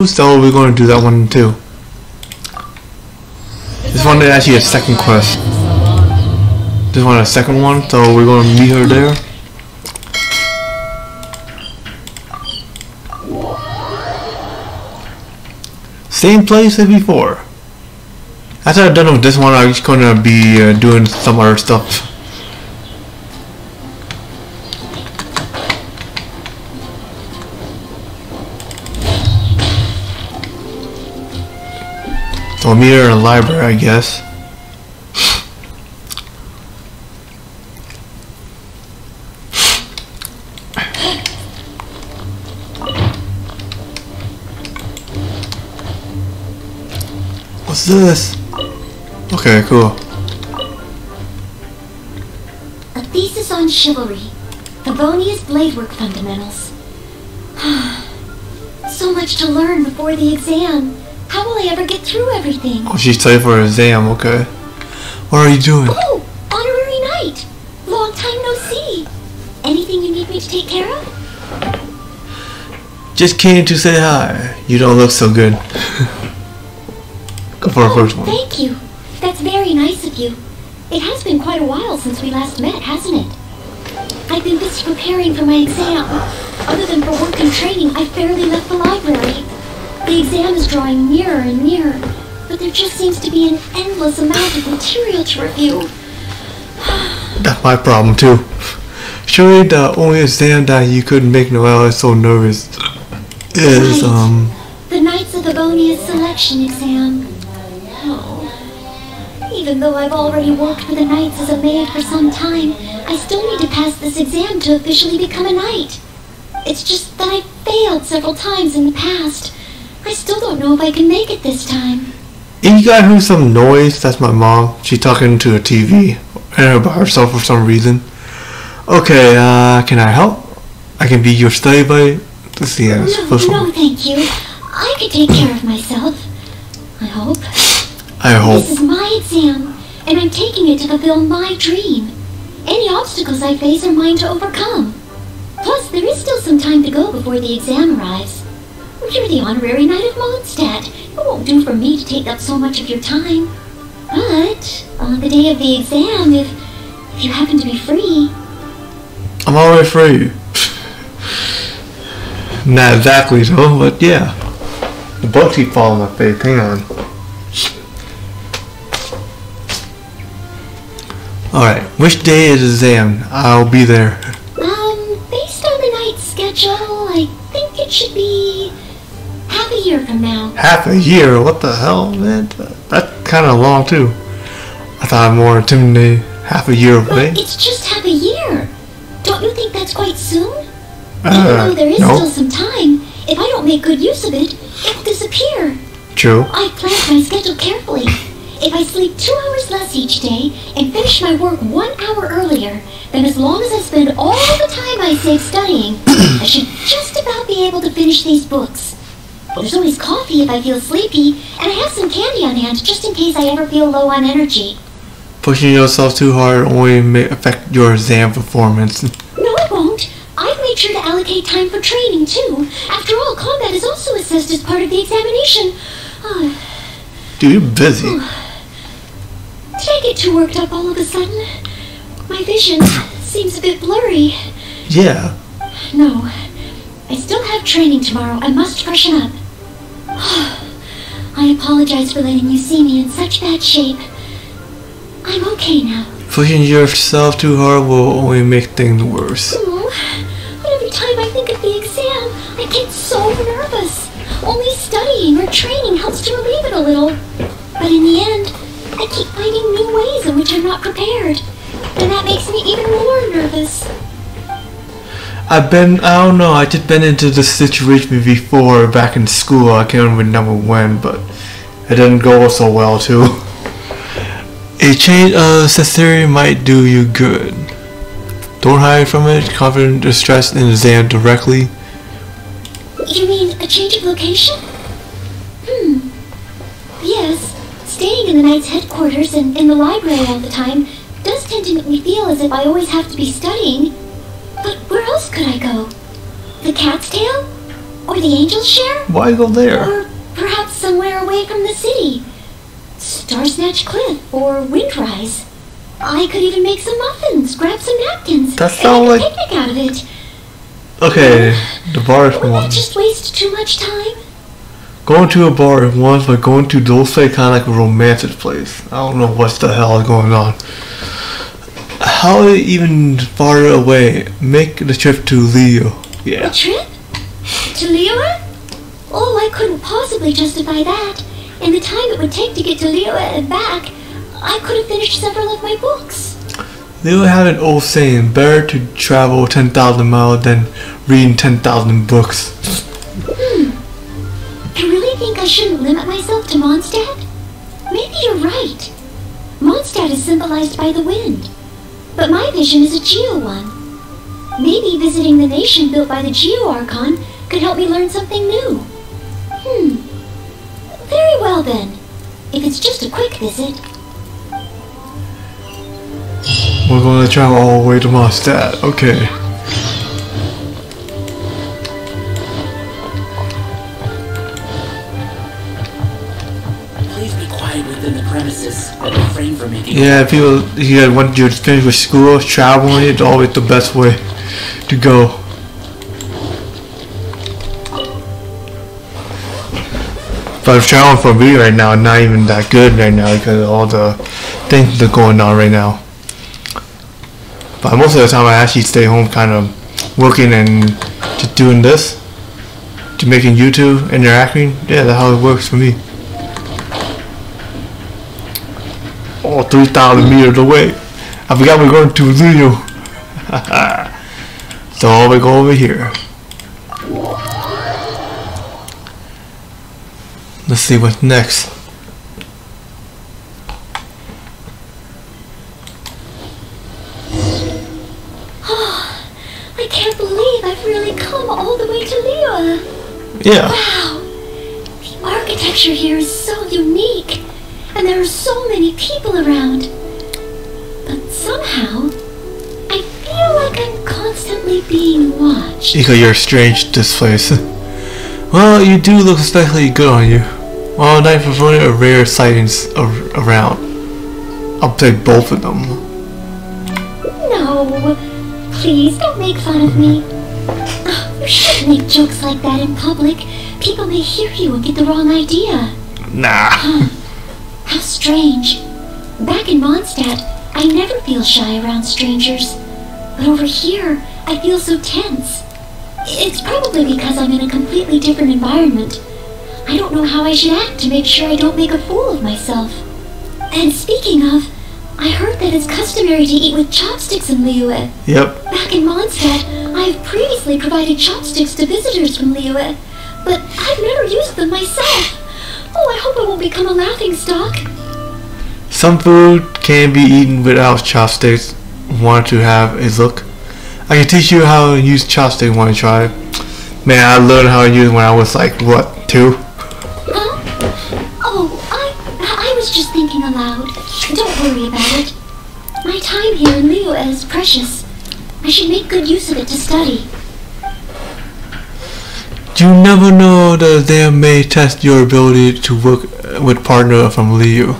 So we're going to do that one too. This one is actually a second quest. This one is a second one, so we're going to meet her there. Same place as before. After I'm done with this one, I'm just going to be doing some other stuff. So I'll meet her in the library, I guess. What's this? Okay, cool. A thesis on chivalry. Favonia's bladework fundamentals. So much to learn before the exam. How will I ever get through everything? Oh, she's studying for her exam, okay. What are you doing? Oh, honorary knight. Long time no see. Anything you need me to take care of? Just came to say hi. You don't look so good. Go for the first one. Thank you. That's very nice of you. It has been quite a while since we last met, hasn't it? I've been busy preparing for my exam. Other than for work and training, I barely left the library. The exam is drawing nearer and nearer, but there just seems to be an endless amount of material to review. That's my problem too. Surely the only exam that you couldn't make Noelle so nervous is the Knights of Favonia's selection exam. Oh. Even though I've already worked for the Knights as a maid for some time, I still need to pass this exam to officially become a knight. It's just that I've failed several times in the past. I still don't know if I can make it this time. If you guys heard some noise, that's my mom. She's talking to a TV and by herself for some reason. Okay, can I help? I can be your study buddy. Let's see. No, thank you. I could take care of myself. I hope. This is my exam, and I'm taking it to fulfill my dream. Any obstacles I face are mine to overcome. Plus, there is still some time to go before the exam arrives. You're the honorary knight of Mondstadt. It won't do for me to take up so much of your time. But on the day of the exam, if you happen to be free... I'm already free. Not exactly though, but yeah. The bugs keep falling on my face. Hang on. Alright, which day is the exam? I'll be there. Based on the night's schedule, I think it should be half a year from now. Half a year? What the hell, man? That's kind of long too. I thought I'm more intimidated. Half a year away. But it's just half a year. Don't you think that's quite soon? Even though there is still some time, if I don't make good use of it, it'll disappear. True. I've planned my schedule carefully. If I sleep 2 hours less each day and finish my work 1 hour earlier, then as long as I spend all the time I save studying, I should just about be able to finish these books. There's always coffee if I feel sleepy, and I have some candy on hand just in case I ever feel low on energy. Pushing yourself too hard only may affect your exam performance. No, it won't. I've made sure to allocate time for training, too. After all, combat is also assessed as part of the examination. Dude, you're busy. Did I get too worked up all of a sudden? My vision seems a bit blurry. Yeah. No. I still have training tomorrow. I must freshen up. I apologize for letting you see me in such bad shape. I'm okay now. Pushing yourself too hard will only make things worse. Oh, but every time I think of the exam, I get so nervous. Only studying or training helps to relieve it a little. But in the end, I keep finding new ways in which I'm not prepared. And that makes me even more nervous. I don't know, I just been into this situation before back in school. I can't remember when, but it didn't go so well too. A change of scenery might do you good. Don't hide from it. Confident distress in the exam directly. You mean a change of location? Yes. Staying in the Knight's headquarters and in the library all the time does tend to make me feel as if I always have to be studying. But where else could I go? The Cat's Tail? Or the Angels' Share? Why go there? Or perhaps somewhere away from the city. Starsnatch Cliff or Windrise. I could even make some muffins, grab some napkins, that sounds and make like a picnic out of it. Okay, the bar is Will one. that just waste too much time? Going to a bar is one, but going to those places kind of like a romantic place. I don't know what the hell is going on. How even farther away? Make the trip to Leo. Yeah. A trip? To Liyue? Oh, I couldn't possibly justify that. In the time it would take to get to Liyue and back, I could have finished several of my books. Leo had an old saying, better to travel 10,000 miles than reading 10,000 books. I really think I shouldn't limit myself to Mondstadt? Maybe you're right. Mondstadt is symbolized by the wind, but my vision is a Geo one. Maybe visiting the nation built by the Geo Archon could help me learn something new. Very well then. If it's just a quick visit. We're going to travel all the way to Mondstadt. Okay. Please be quiet within the premises and refrain from making. Yeah, people here want you to finish with school, traveling, it's always the best way to go. But traveling for me right now, not even that good right now because of all the things that are going on right now. But most of the time I actually stay home kind of working and just doing this. To making YouTube, interacting. Yeah, that's how it works for me. Oh, 3,000 meters away. I forgot we're going to Leo. So we go over here. Let's see what's next. I can't believe I've really come all the way to Liyue. Yeah. Wow. The architecture here is so unique, and there are so many people around. But somehow, I feel like I'm constantly being watched. Because you're strange to this place. Well, you do look especially good on you. Well, night for one of rare sightings around. I'll take both of them. No, please don't make fun of me. You shouldn't make jokes like that in public. People may hear you and get the wrong idea. Nah. How strange. Back in Mondstadt, I never feel shy around strangers. But over here, I feel so tense. It's probably because I'm in a completely different environment. I don't know how I should act to make sure I don't make a fool of myself. And speaking of, I heard that it's customary to eat with chopsticks in Liyue. Yep. Back in Mondstadt, I have previously provided chopsticks to visitors from Liyue, but I've never used them myself. Oh, I hope I won't become a laughingstock. Some food can be eaten without chopsticks. Want to have a look? I can teach you how to use chopsticks. Want to try? Man, I learned how to use it when I was like, what, 2? Huh? Oh, I was just thinking aloud. Don't worry about it. My time here in Liyue is precious. I should make good use of it to study. You never know that they may test your ability to work with partner from Liyue.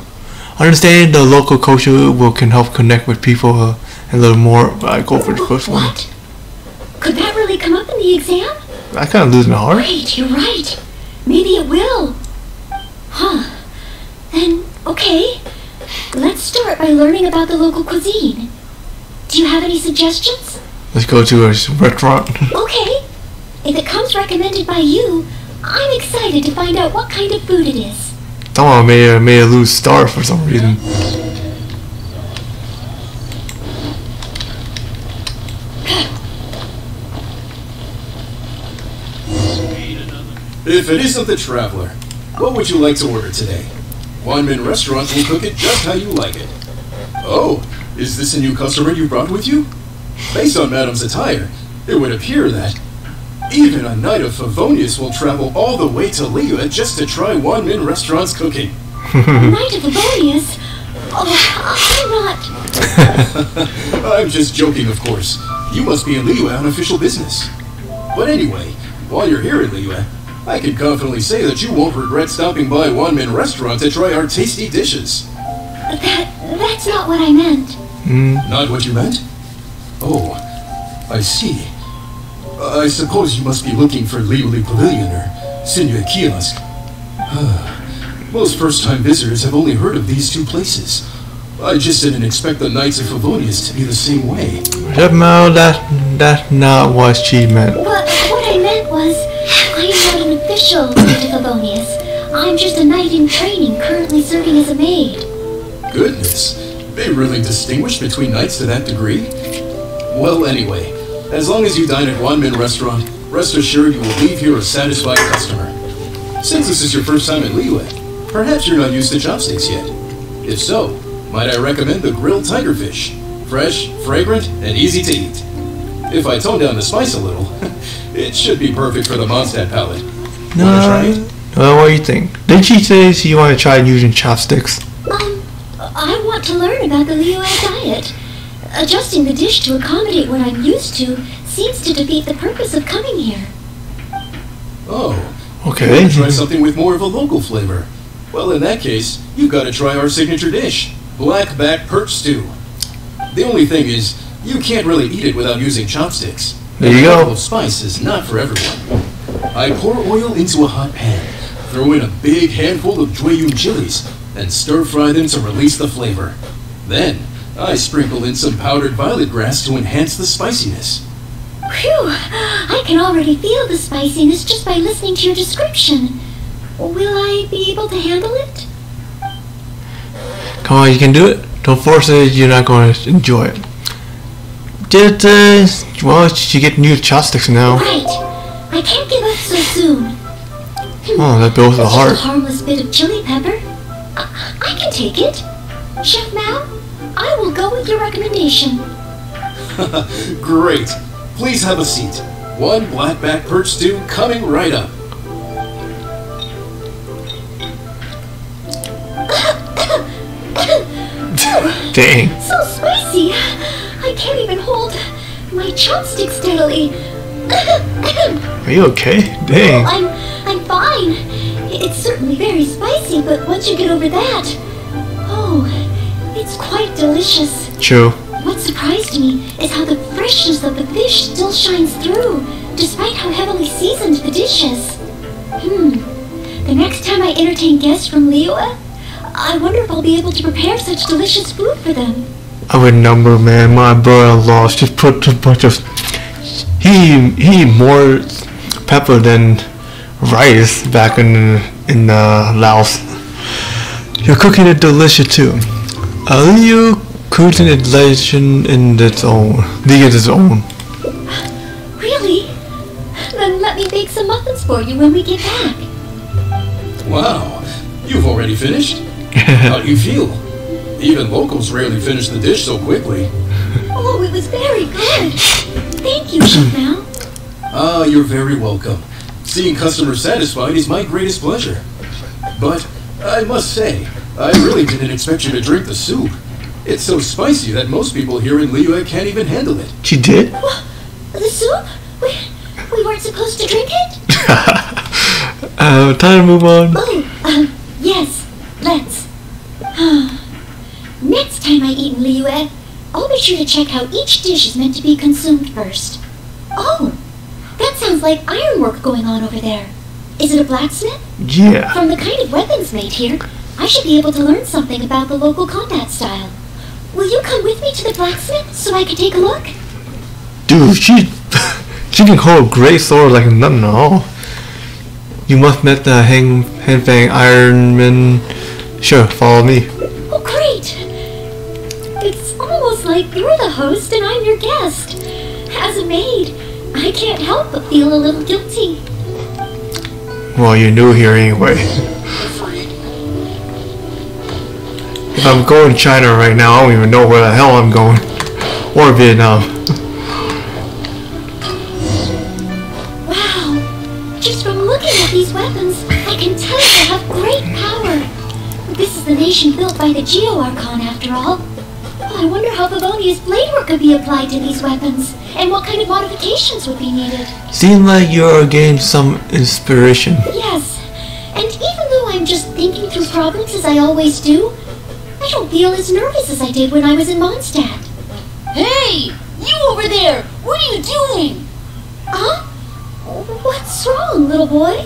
Understanding the local culture can help connect with people and learn more. But I go for the first one. What? Could that really come up in the exam? I kind of lose my heart. Wait, you're right. Maybe it will. Huh. Then, okay. Let's start by learning about the local cuisine. Do you have any suggestions? Let's go to a restaurant. Okay. If it comes recommended by you, I'm excited to find out what kind of food it is. Someone may lose star for some reason. If it isn't the Traveler, what would you like to order today? One-man restaurant will cook it just how you like it. Oh, is this a new customer you brought with you? Based on Madam's attire, it would appear that even a knight of Favonius will travel all the way to Liyue just to try One-man restaurant's cooking. Knight of Favonius? Oh, I'm not... I'm just joking, of course. You must be in Liyue on official business. But anyway, While you're here in Liyue, I can confidently say that you won't regret stopping by Wanmin Restaurant to try our tasty dishes. That's not what I meant. Not what you meant? Oh, I see. I suppose you must be looking for Liyue Pavilion or Sinue Kiosk. Most first-time visitors have only heard of these two places. I just didn't expect the Knights of Favonius to be the same way. No, that's not what she meant. What I meant was, I am not an official Knight of Favonius. I'm just a knight in training, currently serving as a maid. Goodness, they really distinguish between knights to that degree? Well, anyway, as long as you dine at Wanmin Restaurant, rest assured you will leave here a satisfied customer. Since this is your first time in Liyue, perhaps you're not used to chopsticks yet. If so, might I recommend the grilled tigerfish? Fresh, fragrant, and easy to eat. If I tone down the spice a little, it should be perfect for the Mondstadt palate. Wanna try it? What do you think? Did she say she wanted to try using chopsticks? I want to learn about the Liyue diet. Adjusting the dish to accommodate what I'm used to seems to defeat the purpose of coming here. Oh. Okay. You want to try something with more of a local flavor? Well, in that case, you've got to try our signature dish, black back perch stew. The only thing is, you can't really eat it without using chopsticks. There you go. The spice is not for everyone. I pour oil into a hot pan, throw in a big handful of Jueyun chilies, and stir-fry them to release the flavor. Then, I sprinkle in some powdered violet grass to enhance the spiciness. Whew! I can already feel the spiciness just by listening to your description. Will I be able to handle it? Come on, you can do it. Don't force it, you're not going to enjoy it. Well, you get new chopsticks now. Right. I can't give up so soon. Oh, that builds the heart. Just a harmless bit of chili pepper. I can take it. Chef Mao, I will go with your recommendation. Great. Please have a seat. One blackback perch stew coming right up. Dang. So spicy. I can't even hold my chopsticks steadily. Are you okay? Dang. Oh, I'm fine. It's certainly very spicy, but once you get over that, oh, it's quite delicious. True. What surprised me is how the freshness of the fish still shines through, despite how heavily seasoned the dish is. The next time I entertain guests from Liyue, I wonder if I'll be able to prepare such delicious food for them. I remember, man, my brother-in-law just put a bunch of... He eat more pepper than rice back in Laos. You're cooking it delicious too. You cooking it delicious in its own. Its own. Really? Then let me bake some muffins for you when we get back. Wow, you've already finished? How do you feel? Even locals rarely finish the dish so quickly. Oh, it was very good. Thank you, Chef Mao. Ah, you're very welcome. Seeing customers satisfied is my greatest pleasure. But I must say, I really didn't expect you to drink the soup. It's so spicy that most people here in Liyue can't even handle it. She did? What? The soup? We weren't supposed to drink it? Time to move on. Oh, yes, let's. Next time I eat in Liyue, I'll be sure to check how each dish is meant to be consumed first. Oh, that sounds like ironwork going on over there. Is it a blacksmith? Yeah. From the kind of weapons made here, I should be able to learn something about the local combat style. Will you come with me to the blacksmith so I can take a look? Dude, she can hold a great sword like nothing at all. You must met the Hanfang Ironman. Sure, follow me. Oh, great! It's almost like you're the host and I'm your guest. As a maid, I can't help but feel a little guilty. Well, you're new here anyway. If I'm going to China right now, I don't even know where the hell I'm going. Or Vietnam. Wow! Just from looking at these weapons, I can tell they have great power. This is the nation built by the Geo Archon, after all. Oh, I wonder how Favonius blade work could be applied to these weapons. and what kind of modifications would be needed. Seems like you're getting some inspiration. Yes, and even though I'm just thinking through problems as I always do, I don't feel as nervous as I did when I was in Mondstadt. Hey! You over there! What are you doing? Huh? What's wrong, little boy?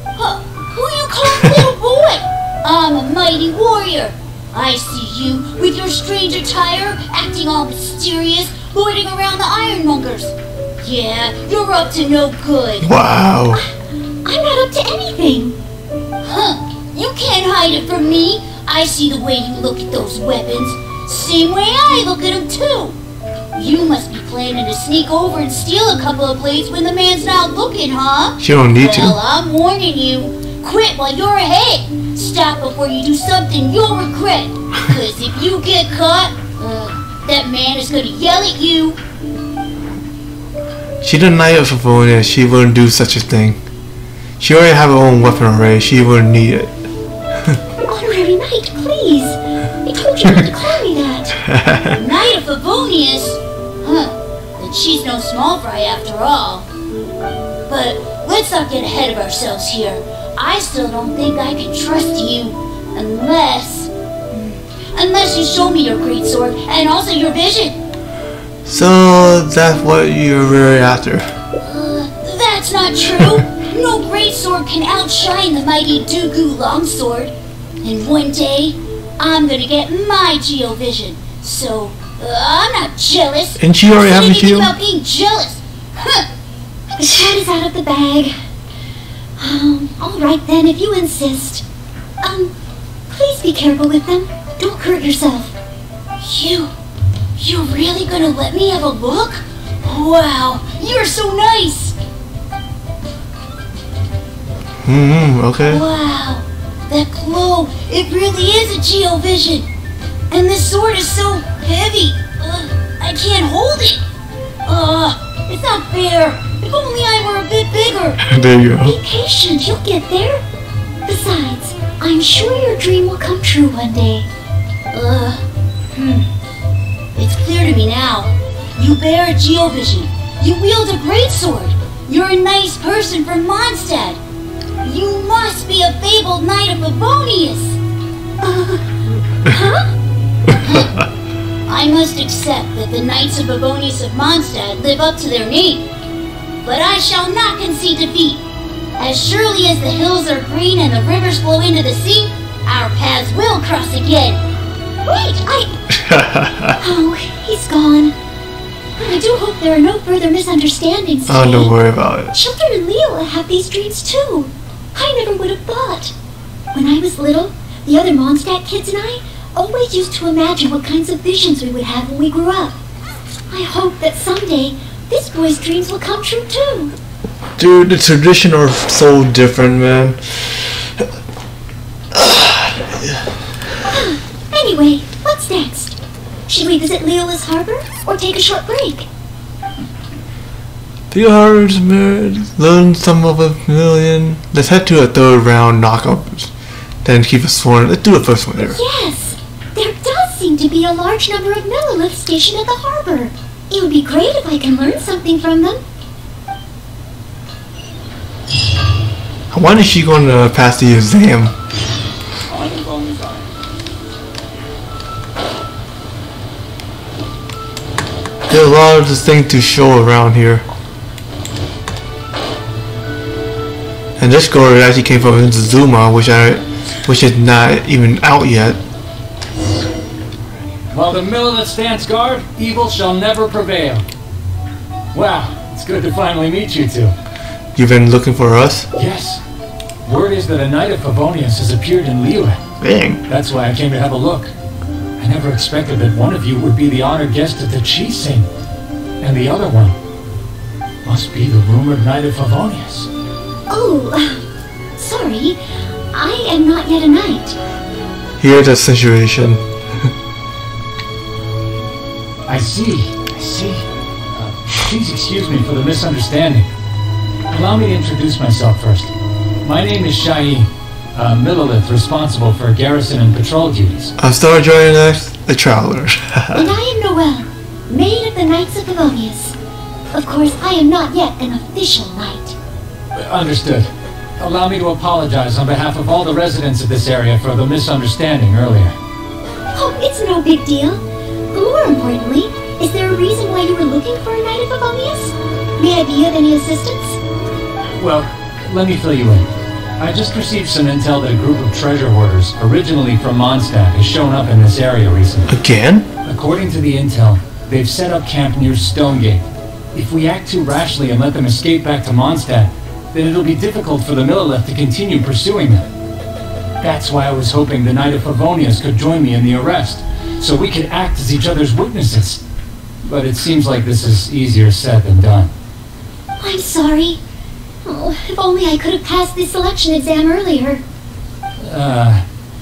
Who you call little boy? I'm a mighty warrior. I see you with your strange attire, acting all mysterious, loitering around the ironmongers. Yeah, you're up to no good. Wow. I'm not up to anything. Huh. You can't hide it from me. I see the way you look at those weapons. Same way I look at them too. You must be planning to sneak over and steal a couple of blades when the man's not looking, huh? You don't need Well, to. I'm warning you. Quit while you're ahead. Stop before you do something you'll regret. Because if you get caught, that man is going to yell at you. She's a knight of Favonia. She wouldn't do such a thing. She already have her own weapon array. She wouldn't need it. Honorary knight, please. I told you not to call me that. Knight of Favonius? Huh. Then she's no small fry after all. But let's not get ahead of ourselves here. I still don't think I can trust you unless you show me your great sword and also your vision. So that's what you're really after. That's not true. No great sword can outshine the mighty Dooku longsword. And one day, I'm gonna get my Geovision. So, I'm not jealous. And she already having anything Geo? about being jealous. Huh. The cat is out of the bag. Alright then, if you insist. Please be careful with them. Don't hurt yourself. You're really gonna let me have a look? Wow, you're so nice. Okay. Wow, that glow, it really is a Geovision. And this sword is so heavy, I can't hold it. It's not fair. If only I were a bit bigger. There you go. Be patient, you'll get there. Besides, I'm sure your dream will come true one day. It's clear to me now. You bear a Geovision. You wield a great sword. You're a nice person from Mondstadt. You must be a fabled knight of Favonius. I must accept that the knights of Favonius of Mondstadt live up to their name. But I shall not concede defeat. As surely as the hills are green and the rivers flow into the sea, our paths will cross again. Wait, Oh, he's gone. I do hope there are no further misunderstandings today. Oh, don't worry about it. Children and Leela have these dreams too. I never would have thought. When I was little, the other Mondstadt kids and I always used to imagine what kinds of visions we would have when we grew up. I hope that someday this boy's dreams will come true too. Dude, the traditions are so different, man. Anyway, what's next? Should we visit Leola's harbor or take a short break? The Harvard's learn some of a million. Let's head to a third round knockup. Then keep us sworn. Let's do the first one there. Yes, there does seem to be a large number of milliliths stationed at the harbor. It would be great if I can learn something from them. When is she going to pass the exam? There's a lot of this thing to show around here. And this girl actually came from Inazuma, which is not even out yet. While the Millilith stands guard, evil shall never prevail. Wow, it's good to finally meet you two. You've been looking for us? Yes. Word is that a knight of Favonius has appeared in Liyue. Dang. That's why I came to have a look. I never expected that one of you would be the honored guest at the cheese sing. And the other one must be the rumored knight of Favonius. Oh, sorry. I am not yet a knight. Here's the situation. I see. Please excuse me for the misunderstanding. Allow me to introduce myself first. My name is Shai, a Millilith responsible for garrison and patrol duties. I'm Star joining us, the traveler. And I am Noelle, maid of the Knights of Favonius. Of course, I am not yet an official knight. Understood. Allow me to apologize on behalf of all the residents of this area for the misunderstanding earlier. Oh, it's no big deal. More importantly, is there a reason why you were looking for a Knight of Favonius? May I be of any assistance? Well, let me fill you in. I just received some intel that a group of treasure hoarders, originally from Mondstadt, has shown up in this area recently. Again? According to the intel, they've set up camp near Stonegate. If we act too rashly and let them escape back to Mondstadt, then it'll be difficult for the Millelith to continue pursuing them. That's why I was hoping the Knight of Favonius could join me in the arrest, so we could act as each other's witnesses. But it seems like this is easier said than done. I'm sorry. Oh, if only I could have passed the selection exam earlier.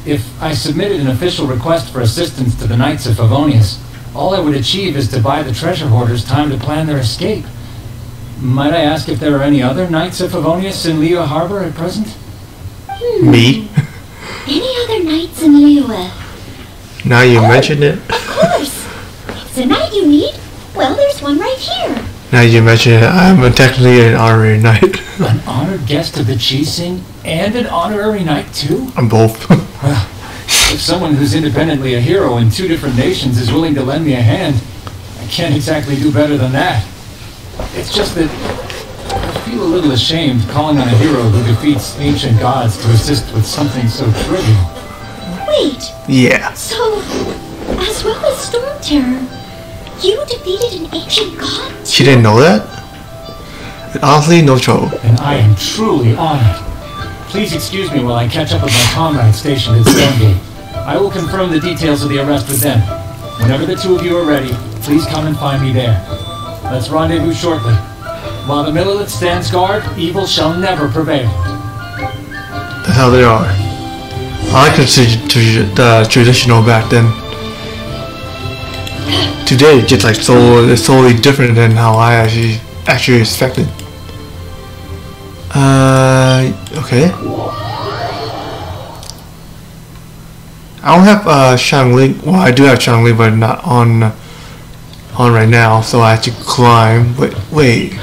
If I submitted an official request for assistance to the Knights of Favonius, all I would achieve is to buy the treasure hoarders time to plan their escape. Might I ask if there are any other Knights of Favonius in Liyue Harbor at present? Me? Any other knights in Liyue? Now you mention it. Of course! It's a knight you need. Well, there's one right here. Now you mention it, I'm technically an honorary knight. An honored guest of the Qixing and an honorary knight too? I'm both. Well, if someone who's independently a hero in two different nations is willing to lend me a hand, I can't exactly do better than that. It's just that I feel a little ashamed calling on a hero who defeats ancient gods to assist with something so trivial. Wait! Yeah. So, as well as Storm Terror, you defeated an ancient god too? She didn't know that? Honestly, no trouble. And I am truly honored. Please excuse me while I catch up with my comrades stationed at Stonegate. I will confirm the details of the arrest with them. Whenever the two of you are ready, please come and find me there. Let's rendezvous shortly. While the Millelith stands guard, evil shall never prevail. That's how they are. I like the traditional back then. Today, it's just like it's totally different than how I actually expected. Okay. I don't have Shangling. Well, I do have Shangling, but not on right now. So I have to climb. But wait,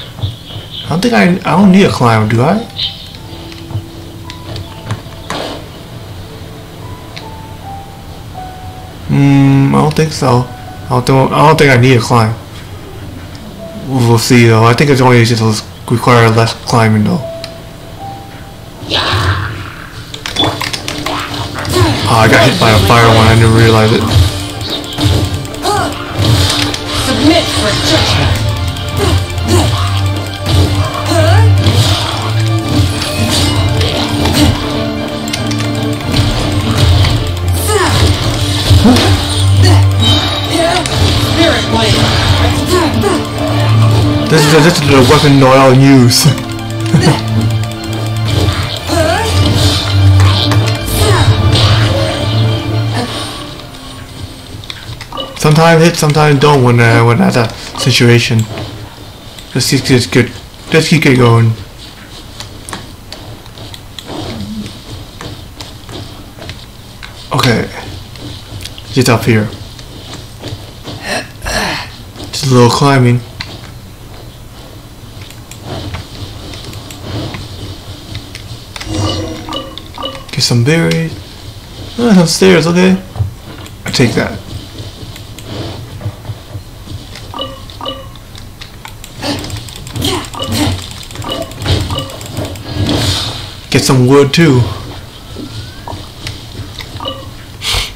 I don't need a climb, do I? I don't think so. I don't think I need a climb. We'll see though. I think it's only just require less climbing though. Oh, I got hit by a fire one. I didn't realize it. Submit for judgment. Spirit blade. This is the weapon Noelle used. Sometimes hit, sometimes don't when that's a situation. Let's keep it good. Let's keep it going. Okay. Just up here. Just a little climbing. Get some berries. Oh, some stairs, okay. I take that. Get some wood too.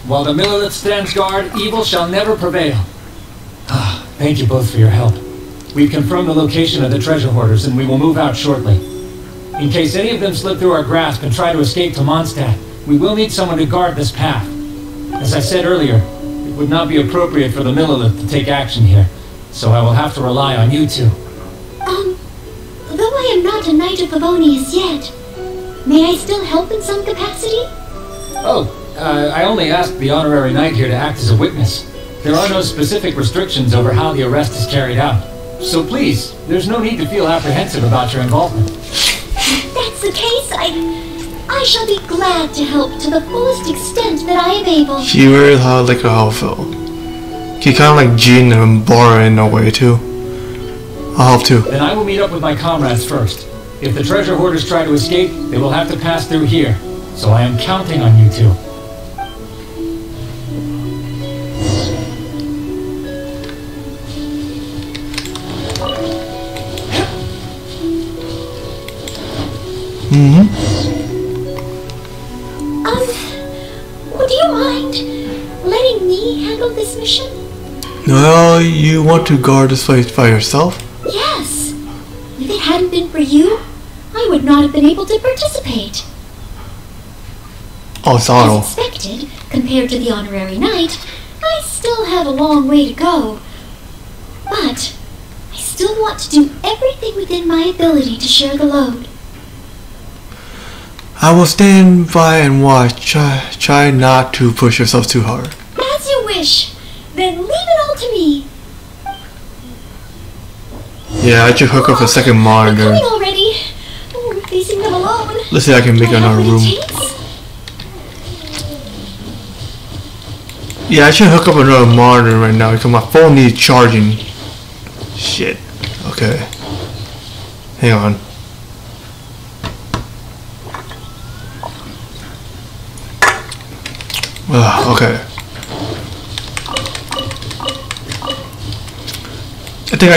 While the Millelith stands guard, evil shall never prevail. Thank you both for your help. We've confirmed the location of the treasure hoarders and we will move out shortly. In case any of them slip through our grasp and try to escape to Mondstadt, we will need someone to guard this path. As I said earlier, it would not be appropriate for the Millelith to take action here, so I will have to rely on you two. Though I am not a Knight of Favonius yet, may I still help in some capacity? I only asked the honorary knight here to act as a witness. There are no specific restrictions over how the arrest is carried out. So please, there's no need to feel apprehensive about your involvement. If that's the case, I shall be glad to help to the fullest extent that I am able. She wears like a half felt. She kind of like Jean and Bora in a way too. I'll help too. Then I will meet up with my comrades first. If the treasure hoarders try to escape, they will have to pass through here. So I am counting on you two. Would you mind letting me handle this mission? Well, you want to guard this place by yourself? Yes. If it hadn't been for you, I would not have been able to participate. Oh, it's auto. As expected, compared to the honorary knight, I still have a long way to go. But I still want to do everything within my ability to share the load. I will stand by and watch. Try not to push yourself too hard. As you wish. Then leave it all to me. Yeah, I should hook up a second monitor. I'm coming already. Oh, facing them alone. Let's see if I can make another room. Yeah, I should hook up another monitor right now because my phone needs charging. Shit. Okay. Hang on. Okay. I think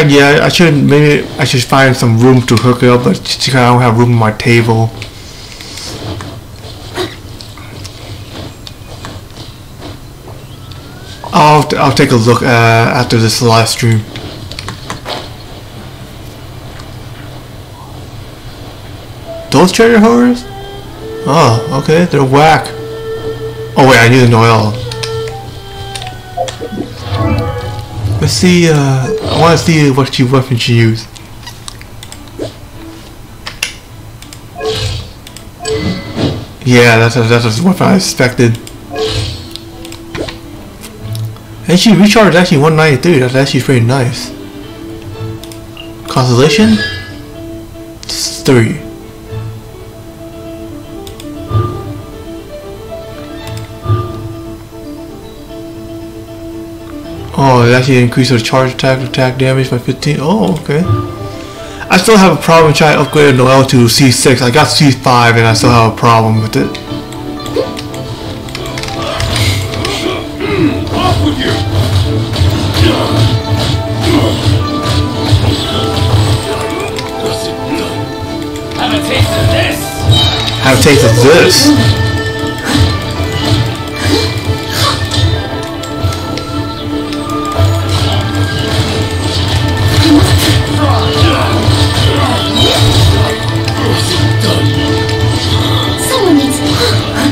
I should find some room to hook it up, but I don't have room on my table. I'll take a look after this live stream. Those treasure hoarders? Oh, okay, they're whack. Oh wait, I need a Noelle. Let's see, I want to see what weapon she used. Yeah, that's a weapon I expected. And she recharged actually 193, that's actually pretty nice. Constellation? 3. Oh, it actually increased the charge attack damage by 15. Oh, okay. I still have a problem trying to upgrade Noelle to C6. I got C5 and I still have a problem with it. Off with you! Have a taste of this! Have a taste of this?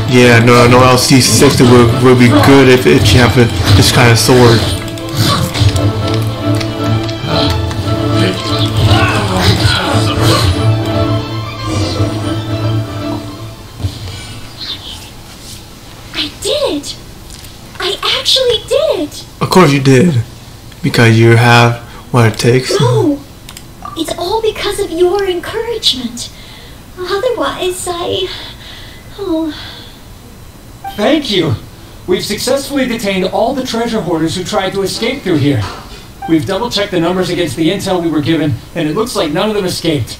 Yeah, no LC6 would be good if you have this kind of sword. I did it! I actually did it! Of course you did. Because you have what it takes. No! It's all because of your encouragement. Otherwise, Oh... Thank you! We've successfully detained all the treasure hoarders who tried to escape through here. We've double-checked the numbers against the intel we were given, and it looks like none of them escaped.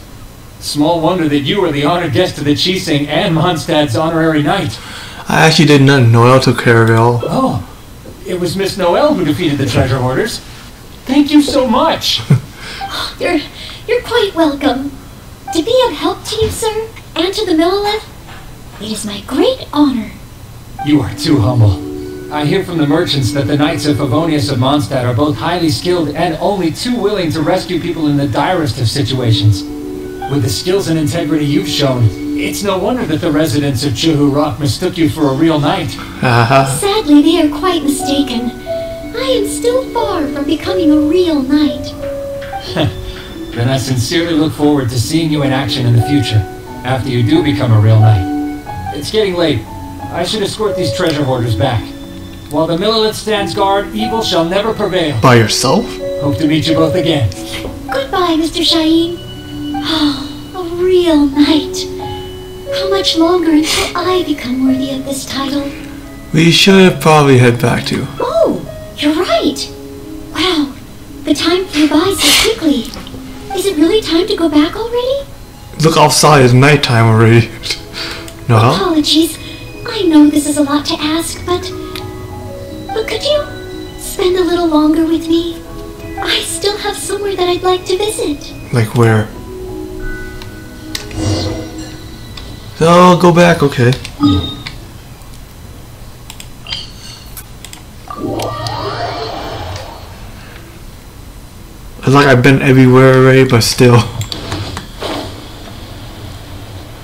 Small wonder that you were the honored guest of the Chising and Mondstadt's honorary knight. I actually did none. Noelle took care of it all. Oh, it was Miss Noelle who defeated the treasure hoarders. Thank you so much! You're quite welcome. To be of help to you, sir, and to the Millelith, it is my great honor. You are too humble. I hear from the merchants that the Knights of Favonius of Mondstadt are both highly skilled and only too willing to rescue people in the direst of situations. With the skills and integrity you've shown, it's no wonder that the residents of Chuhu Rock mistook you for a real knight. Sadly, they are quite mistaken. I am still far from becoming a real knight. Then I sincerely look forward to seeing you in action in the future, after you do become a real knight. It's getting late. I should escort these treasure hoarders back. While the Millelith stands guard, evil shall never prevail. By yourself? Hope to meet you both again. Goodbye, Mr. Shaheen. Oh, a real knight. How much longer until I become worthy of this title? We should probably head back to. Oh, you're right. Wow, the time flew by so quickly. Is it really time to go back already? Look outside, it's nighttime already. No? Apologies. I know this is a lot to ask, but could you spend a little longer with me? I still have somewhere that I'd like to visit. Like where? So I'll go back, okay. It's like I've been everywhere already, but still.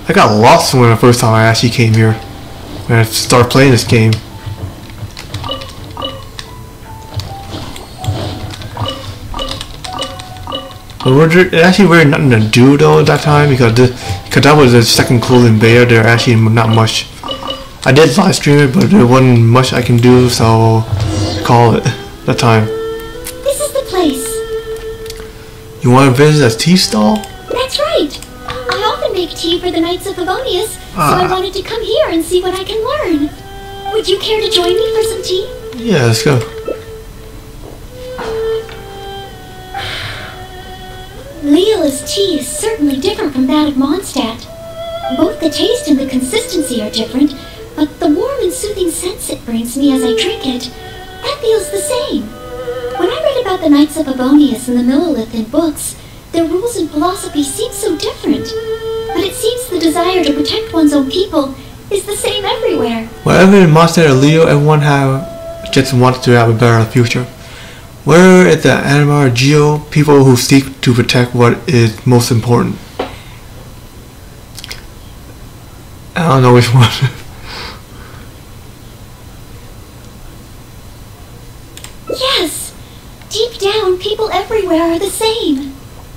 I got lost when the first time I actually came here. When I started playing this game. But was there actually really nothing to do though at that time, because that was the second closing beta. There actually not much. I did live stream it, but there wasn't much I can do, so I call it that time. This is the place. You want to visit a tea stall? That's right. I often make tea for the Knights of Favonius, so I wanted to come here and see what I can learn. Would you care to join me for some tea? Yeah, let's go. Leola's tea is certainly different from that of Mondstadt. Both the taste and the consistency are different, but the warm and soothing sense it brings me as I drink it, that feels the same. When I read about the Knights of Favonius and the Millelith in books, their rules and philosophy seem so different. But it seems the desire to protect one's own people is the same everywhere. Whatever in Mondstadt or Leo, everyone just wanted to have a better future. Whether it's the Anima or Geo, people who seek to protect what is most important. I don't know which one. Yes! Deep down, people everywhere are the same.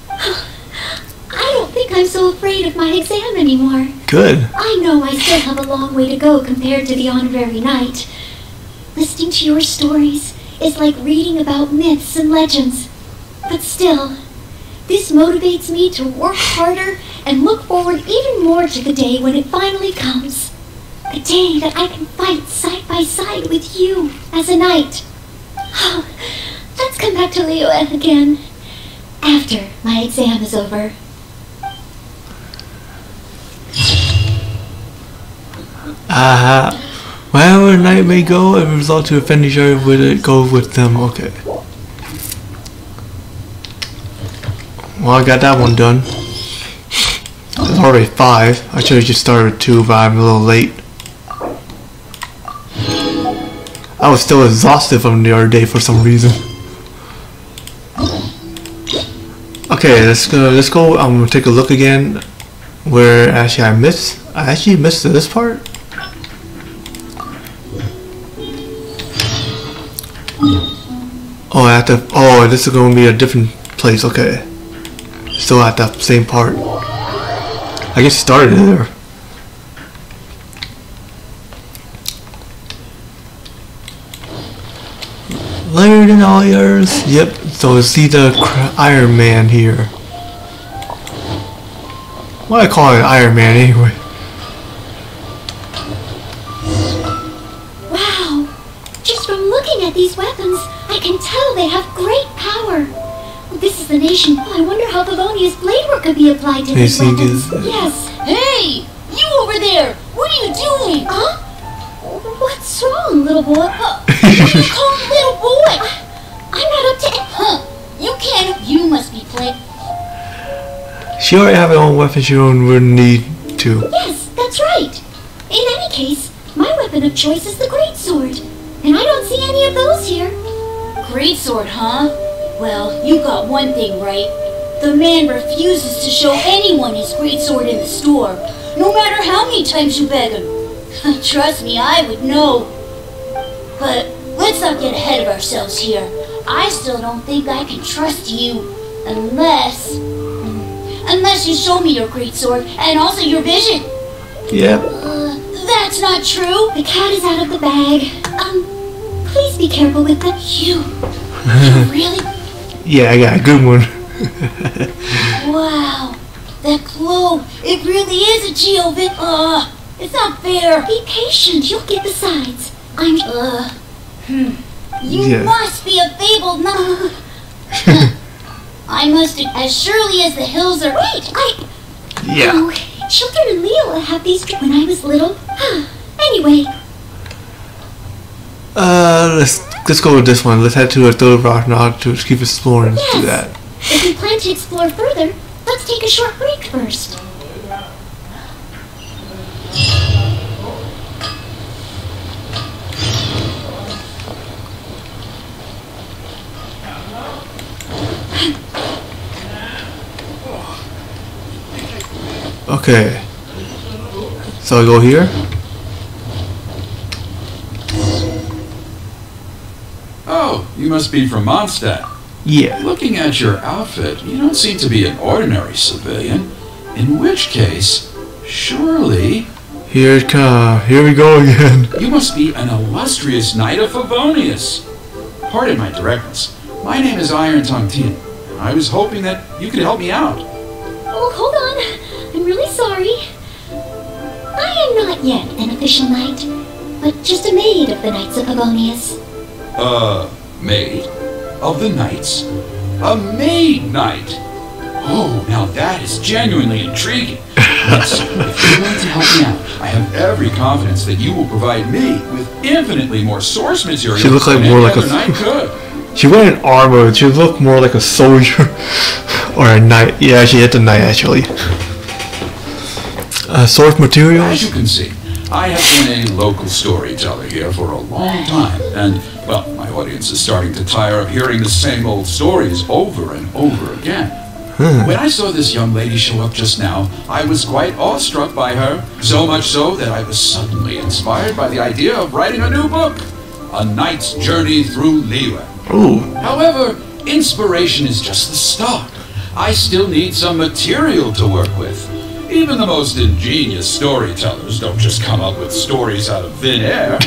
I don't think I'm so afraid of my exam anymore. Good. I know I still have a long way to go compared to the honorary knight. Listening to your stories is like reading about myths and legends. But still, this motivates me to work harder and look forward even more to the day when it finally comes. The day that I can fight side by side with you as a knight. Oh, let's come back to Noelle again after my exam is over. Aha. Wherever a knight may go, if it results to offend each other with it, go with them. Okay. Well, I got that one done. It's already 5. I should have just started with 2, but I'm a little late. I was still exhausted from the other day for some reason. Okay, let's go. I'm gonna take a look again. Where actually I actually missed this part. Oh, oh, this is going to be a different place. Okay, still at that same part. I guess it started there. Later than all yours. Yep. So see the Iron Man here. Why I call it Iron Man anyway? Wow! Just from looking at these weapons, I can tell they have great power. This is the nation. I wonder how Favonius blade work could be applied to these weapons. Yes. Hey! You over there! What are you doing? Huh? What's wrong, little boy? What do you call a little boy? I'm not up to it. Huh? You can't. You must be playing. She already have her own weapon. She wouldn't need to. Yes, that's right. In any case, my weapon of choice is the greatsword, and I don't see any of those here. Greatsword, huh? Well, you got one thing right. The man refuses to show anyone his greatsword in the store, no matter how many times you beg him. Trust me, I would know. But let's not get ahead of ourselves here. I still don't think I can trust you unless you show me your greatsword and also your vision. Yep. That's not true. The cat is out of the bag. Please be careful with them. You really? Yeah, I got a good one. Wow, that globe, it really is a geovit. It's not fair. Be patient, you'll get the sides. You must be a fabled I must, as surely as the hills are. Wait, Yeah. Oh, children in Leola have these when I was little. Anyway. Let's go with this one. Let's head to a third rock now to keep exploring. Yes. Do that. If we plan to explore further, let's take a short break first. Okay. So I go here. Oh, you must be from Mondstadt. Yeah. Looking at your outfit, you don't seem to be an ordinary civilian. In which case, surely... Here it comes. Here we go again. You must be an illustrious knight of Favonius. Pardon my directness. My name is Iron Tongue Tina, and I was hoping that you could help me out. Oh, hold on. I'm really sorry. I am not yet an official knight, but just a maid of the Knights of Favonius. Maid? Of the knights? A maid knight? Oh, now that is genuinely intriguing. Yes, if you're going to help me out, I have every confidence that you will provide me with infinitely more source material She looked like than more any like other a knight could. She wearing armor. She looked more like a soldier or a knight. Yeah, she is a knight actually. Source materials. As you can see, I have been a local storyteller here for a long time, and, well, my audience is starting to tire of hearing the same old stories over and over again. When I saw this young lady show up just now, I was quite awestruck by her, so much so that I was suddenly inspired by the idea of writing a new book, A Knight's Journey Through Liyue. Ooh. However, inspiration is just the start. I still need some material to work with. Even the most ingenious storytellers don't just come up with stories out of thin air.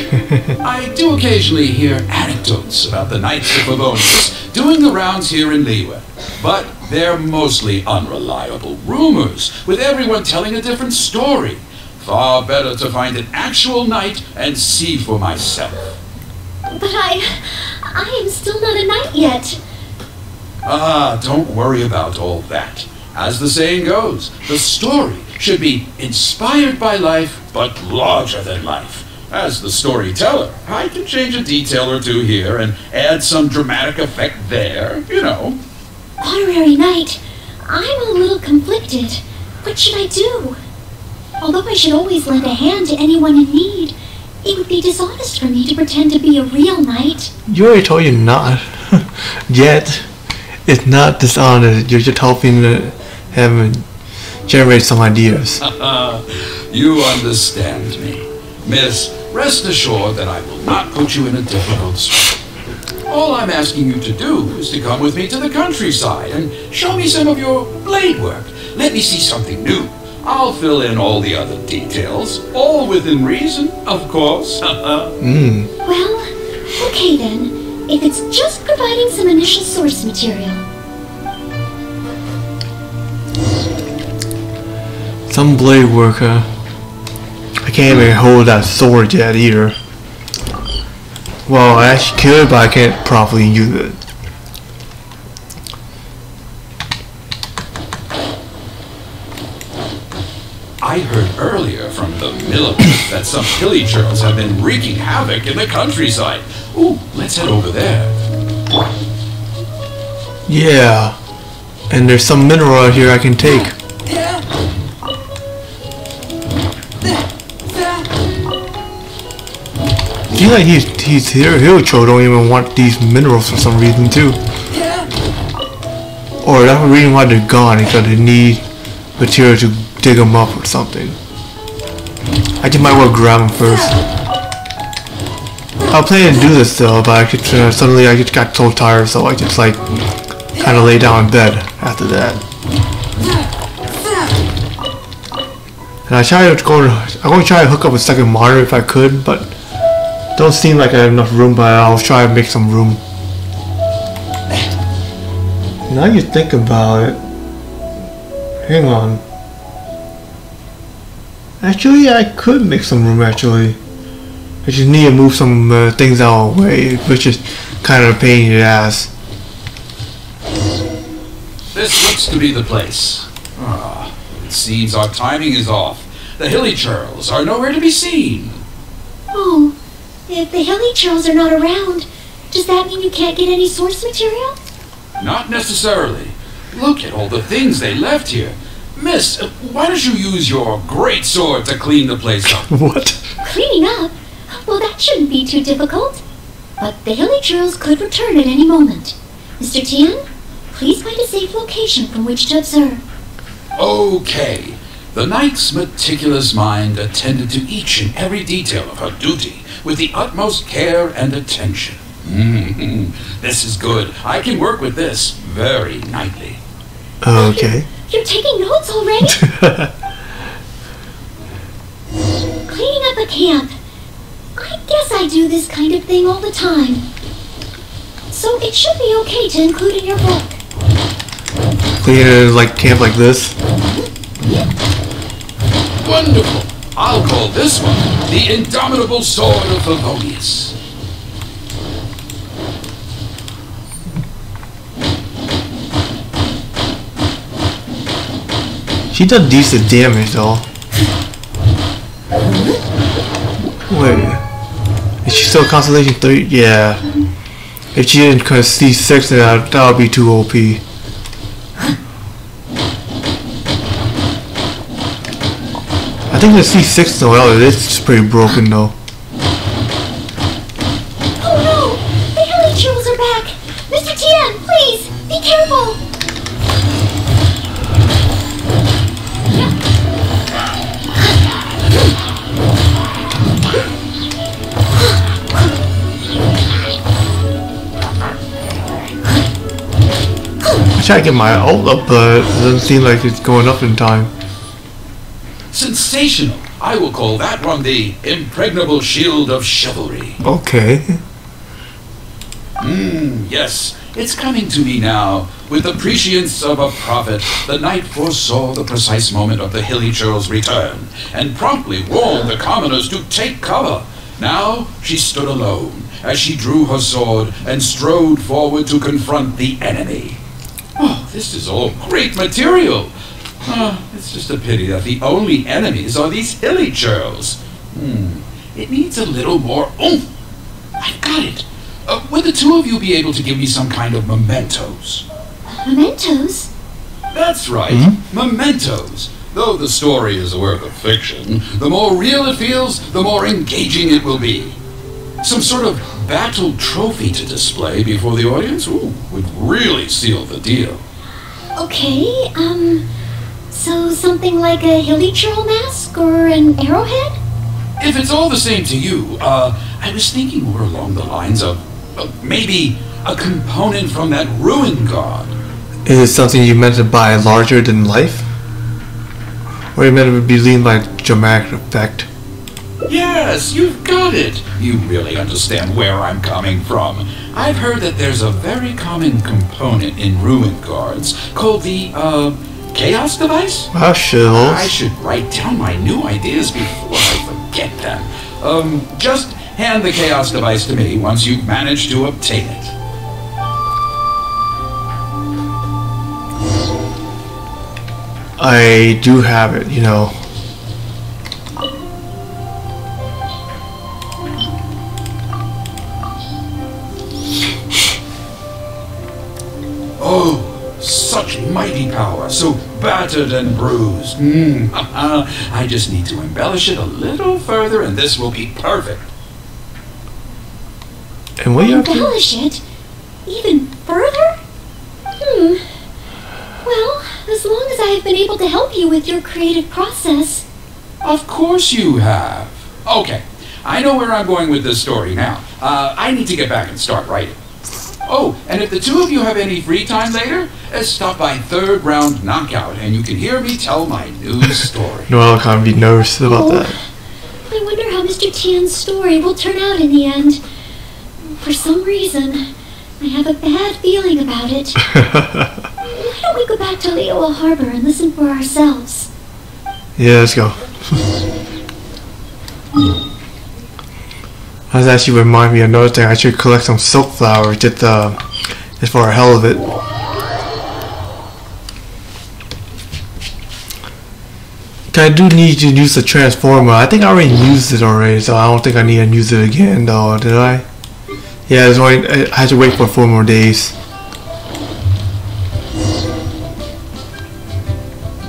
I do occasionally hear anecdotes about the Knights of Favonius doing the rounds here in Liyue, but they're mostly unreliable rumors, with everyone telling a different story. Far better to find an actual knight and see for myself. But I am still not a knight yet. Don't worry about all that. As the saying goes, the story should be inspired by life, but larger than life. As the storyteller, I can change a detail or two here and add some dramatic effect there, you know. Honorary knight, I'm a little conflicted. What should I do? Although I should always lend a hand to anyone in need, it would be dishonest for me to pretend to be a real knight. You already told you not. Yet, it's not dishonest. You're just helping him generate some ideas. You understand me. Miss, rest assured that I will not put you in a difficult spot. All I'm asking you to do is to come with me to the countryside and show me some of your blade work. Let me see something new. I'll fill in all the other details, all within reason, of course. Well, okay then. If it's just providing some initial source material. Some blade work, huh? I can't even hold that sword yet either. Well, I actually could, but I can't properly use it. I heard earlier from the militants that some pillagers have been wreaking havoc in the countryside. Ooh, let's head over there. Yeah. And there's some mineral out here I can take. Seems like he's here. Hyocho don't even want these minerals for some reason too. Or that's the reason why they're gone, because they need material to dig them up or something. I just might well grab them first. I was planning to do this though, but I could, suddenly I just got so tired, so I just like kind of lay down in bed after that. And I'm going to try to hook up a second monitor if I could, but don't seem like I have enough room. But I'll try to make some room. Now you think about it. Hang on. Actually, I could make some room, actually. I just need to move some things out of the way, which is kind of a pain in the ass. this looks to be the place. Ah, it seems our timing is off. The hilly churls are nowhere to be seen. Oh, if the hilly churls are not around, does that mean you can't get any source material? Not necessarily. Look at all the things they left here. Miss, why don't you use your great sword to clean the place up? What? Cleaning up? Well, that shouldn't be too difficult. But the hilly churls could return at any moment. Mr. Tian, please find a safe location from which to observe. Okay. The knight's meticulous mind attended to each and every detail of her duty with the utmost care and attention. This is good. I can work with this very knightly. Okay. You're taking notes already? Cleaning up a camp. I guess I do this kind of thing all the time. So it should be okay to include in your book. Cleaning like camp like this? Wonderful. I'll call this one the Indomitable Sword of Favonius. She done decent damage though. Wait. Is she still Constellation 3? Yeah. If she didn't C6 that would be too OP. I think the C6 Noelle is pretty broken though. Oh no! The hilly churls are back! Mr. Tian, please, be careful! I try to get my ult up, but it doesn't seem like it's going up in time. Sensational. I will call that one the Impregnable Shield of Chivalry. Okay. Yes. It's coming to me now. With the prescience of a prophet, the knight foresaw the precise moment of the hilly churl's return, and promptly warned the commoners to take cover. Now she stood alone, as she drew her sword and strode forward to confront the enemy. Oh, this is all great material. It's just a pity that the only enemies are these hilly churls. It needs a little more oomph. I've got it. Would the two of you be able to give me some kind of mementos? Mementos? That's right, mementos. Though the story is a work of fiction, the more real it feels, the more engaging it will be. Some sort of battle trophy to display before the audience would really seal the deal. Okay, so something like a hilly churl mask or an arrowhead? If it's all the same to you, I was thinking more along the lines of maybe a component from that ruin god. Is it something you meant to buy larger than life? Or you meant it would be leaned by dramatic effect? Yes, you've got it. You really understand where I'm coming from. I've heard that there's a very common component in ruin guards called the, chaos device? Ah, shills. I should write down my new ideas before I forget them. Just hand the chaos device to me once you've managed to obtain it. I do have it, you know. Oh, such mighty power, so battered and bruised. I just need to embellish it a little further and this will be perfect. And what you have to... Embellish it? Even further? Well, as long as I have been able to help you with your creative process. Of course you have. Okay, I know where I'm going with this story now. I need to get back and start writing. Oh, and if the two of you have any free time later, stop by Third Round Knockout and you can hear me tell my new story. Noelle can't be nervous about that. I wonder how Mr. Tian's story will turn out in the end. For some reason, I have a bad feeling about it. Why don't we go back to Lioa Harbor and listen for ourselves? Yeah, let's go. That actually remind me of another thing. I should collect some silk flowers just for the hell of it. I do need to use the transformer. I think I already used it already, so I don't think I need to use it again, though. Did I? Yeah, there's only, I had to wait for 4 more days.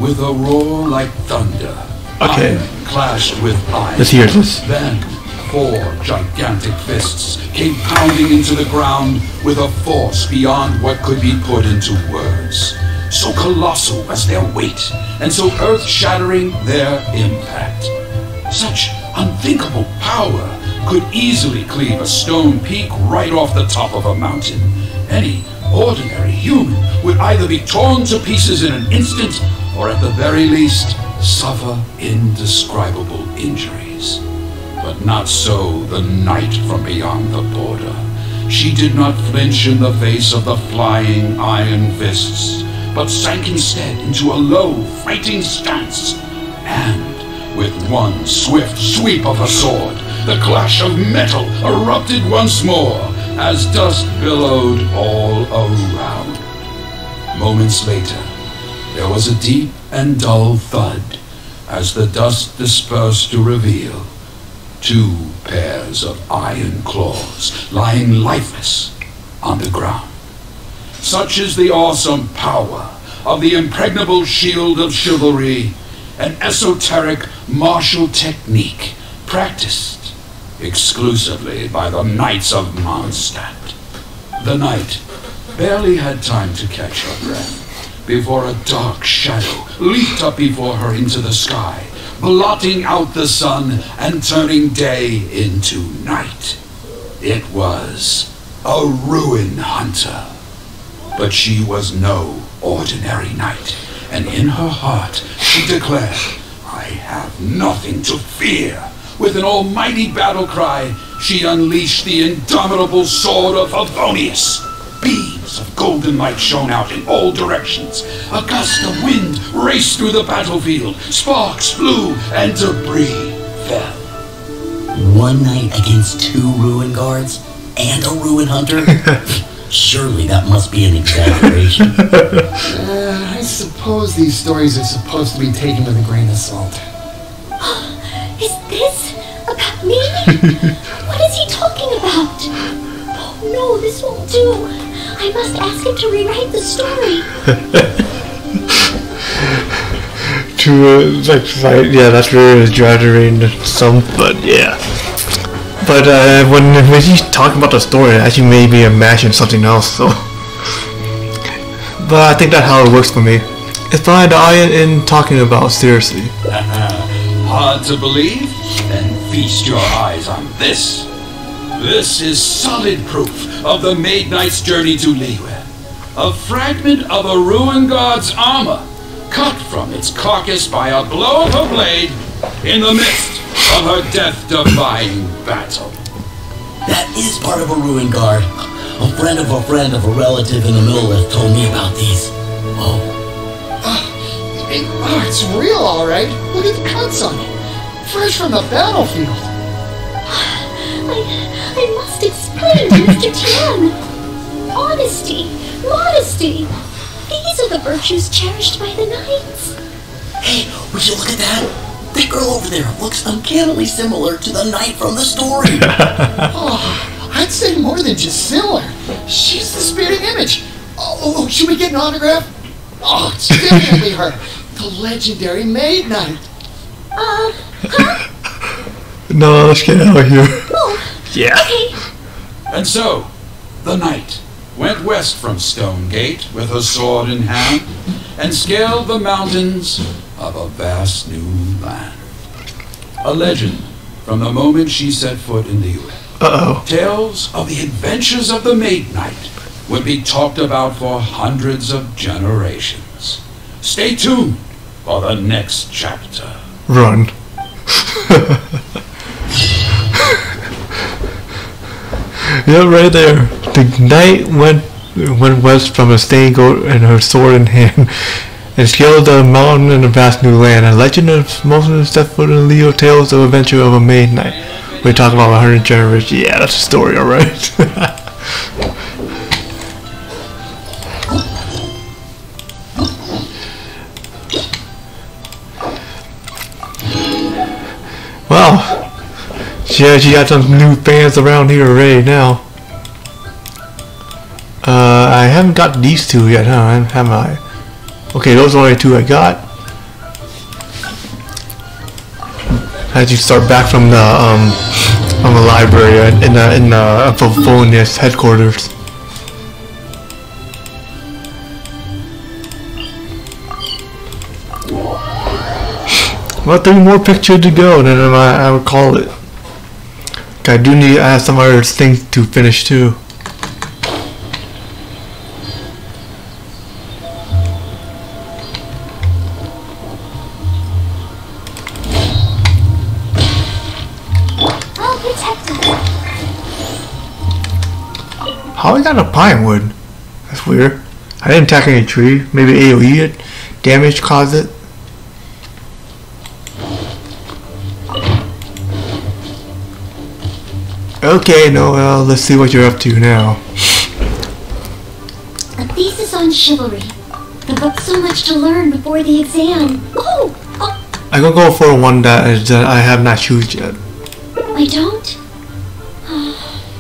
With a roar like thunder, Okay. iron clashed with iron. Let's hear this. Then 4 gigantic fists came pounding into the ground with a force beyond what could be put into words. So colossal was their weight, and so earth-shattering their impact. Such unthinkable power could easily cleave a stone peak right off the top of a mountain. Any ordinary human would either be torn to pieces in an instant, or at the very least, suffer indescribable injuries. But not so the knight from beyond the border. She did not flinch in the face of the flying iron fists, but sank instead into a low, fighting stance. And with one swift sweep of her sword, the clash of metal erupted once more as dust billowed all around. Moments later, there was a deep and dull thud as the dust dispersed to reveal 2 pairs of iron claws lying lifeless on the ground. Such is the awesome power of the impregnable shield of chivalry, an esoteric martial technique practiced exclusively by the Knights of Mondstadt. The knight barely had time to catch her breath before a dark shadow leaped up before her into the sky, blotting out the sun and turning day into night. It was a ruin hunter. But she was no ordinary knight, and in her heart she declared, "I have nothing to fear." With an almighty battle cry, she unleashed the indomitable sword of Favonius. Beams of golden light shone out in all directions. A gust of wind raced through the battlefield. Sparks flew and debris fell. One knight against 2 ruin guards and a ruin hunter? Surely that must be an exaggeration. I suppose these stories are supposed to be taken with a grain of salt. Is this about me? What is he talking about? Oh no, this won't do. I must ask him to rewrite the story. Yeah, that's really exaggerating some, but yeah. But when he's talking about the story, it actually made me imagine something else, so. But I think that's how it works for me. It's fine I am talking about, seriously. Hard to believe? Then feast your eyes on this. This is solid proof of the Maid Knight's journey to Liyue. A fragment of a ruined god's armor, cut from its carcass by a blow of her blade in the midst of her death-defying battle. That is part of a ruin guard. A friend of a friend of a relative in the Millith told me about these. Oh, it's real, all right. Look at the cuts on it. Fresh from the battlefield. I must explain to Mr. Tian. Honesty, modesty. These are the virtues cherished by the knights. Hey, would you look at that? That girl over there looks uncannily similar to the knight from the story. I'd say more than just similar. She's the spitting image. Oh, should we get an autograph? Oh, it's definitely her. The legendary Maid Knight. Huh? No, let's get out of here. Oh, yeah. okay. And so, the knight went west from Stone Gate with her sword in hand and scaled the mountains of a vast new land. A legend from the moment she set foot in Liyue. Tales of the adventures of the Maid Knight would be talked about for hundreds of generations. Stay tuned for the next chapter. Run. Yeah, right there. The knight went west from a stained goat and her sword in hand, and scaled the mountain in a vast new land. A legend of Moses stepped foot in Liyue, tales of adventure of a maid knight. We're talking about 100 generations. Yeah, that's a story, alright. Yeah, she got some new fans around here already now. I haven't got these two yet, huh? Haven't I? Okay, those are only two I got. As you start back from the library in the Favonius headquarters. Well, 3 more pictures to go, and then I would call it. I do need to have some other things to finish too. How I got a pine wood? That's weird. I didn't attack any tree. Maybe AoE it. Damage caused it. Okay, Noelle, let's see what you're up to now. A thesis on chivalry. The book's so much to learn before the exam. Oh! I'm gonna go for one that I have not chosen yet. I don't?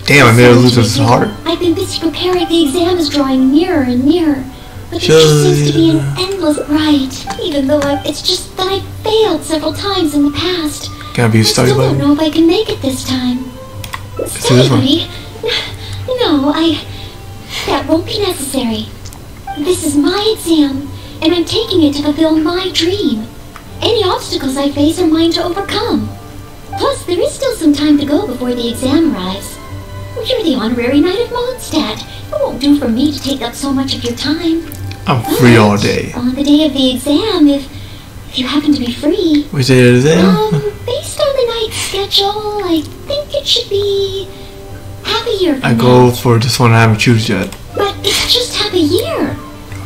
Damn, I made her lose his heart. I've been busy preparing. The exam is drawing nearer and nearer. But there just seems to be an endless grind. Even though it's just that I failed several times in the past. Can I be a study buddy? I still don't know if I can make it this time. Study buddy? No, that won't be necessary. This is my exam, and I'm taking it to fulfill my dream. Any obstacles I face are mine to overcome. Plus, there is still some time to go before the exam arrives. You're the honorary knight of Mondstadt. It won't do for me to take up so much of your time. I'm free all day. On the day of the exam, if you happen to be free. Which day of the exam? Based on the night's schedule, I think it should be half a year from I go for this one I haven't chosen yet. But it's just half a year.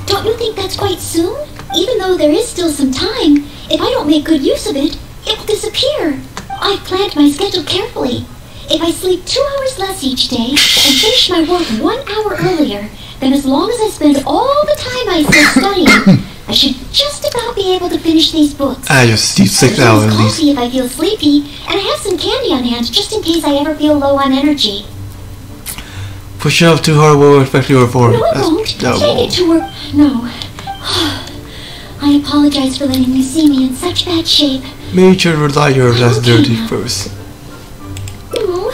Don't you think that's quite soon? Even though there is still some time, if I don't make good use of it, it will disappear. I've planned my schedule carefully. If I sleep 2 hours less each day and finish my work 1 hour earlier, then as long as I spend all the time I spend studying, I should just about be able to finish these books. I just sleep 6 hours at least. Coffee if I feel sleepy, and I have some candy on hand just in case I ever feel low on energy. Pushing up too hard will affect your performance. No, it won't. Take it to work. No. I apologize for letting you see me in such bad shape. Make sure to rely your less dirty first. No,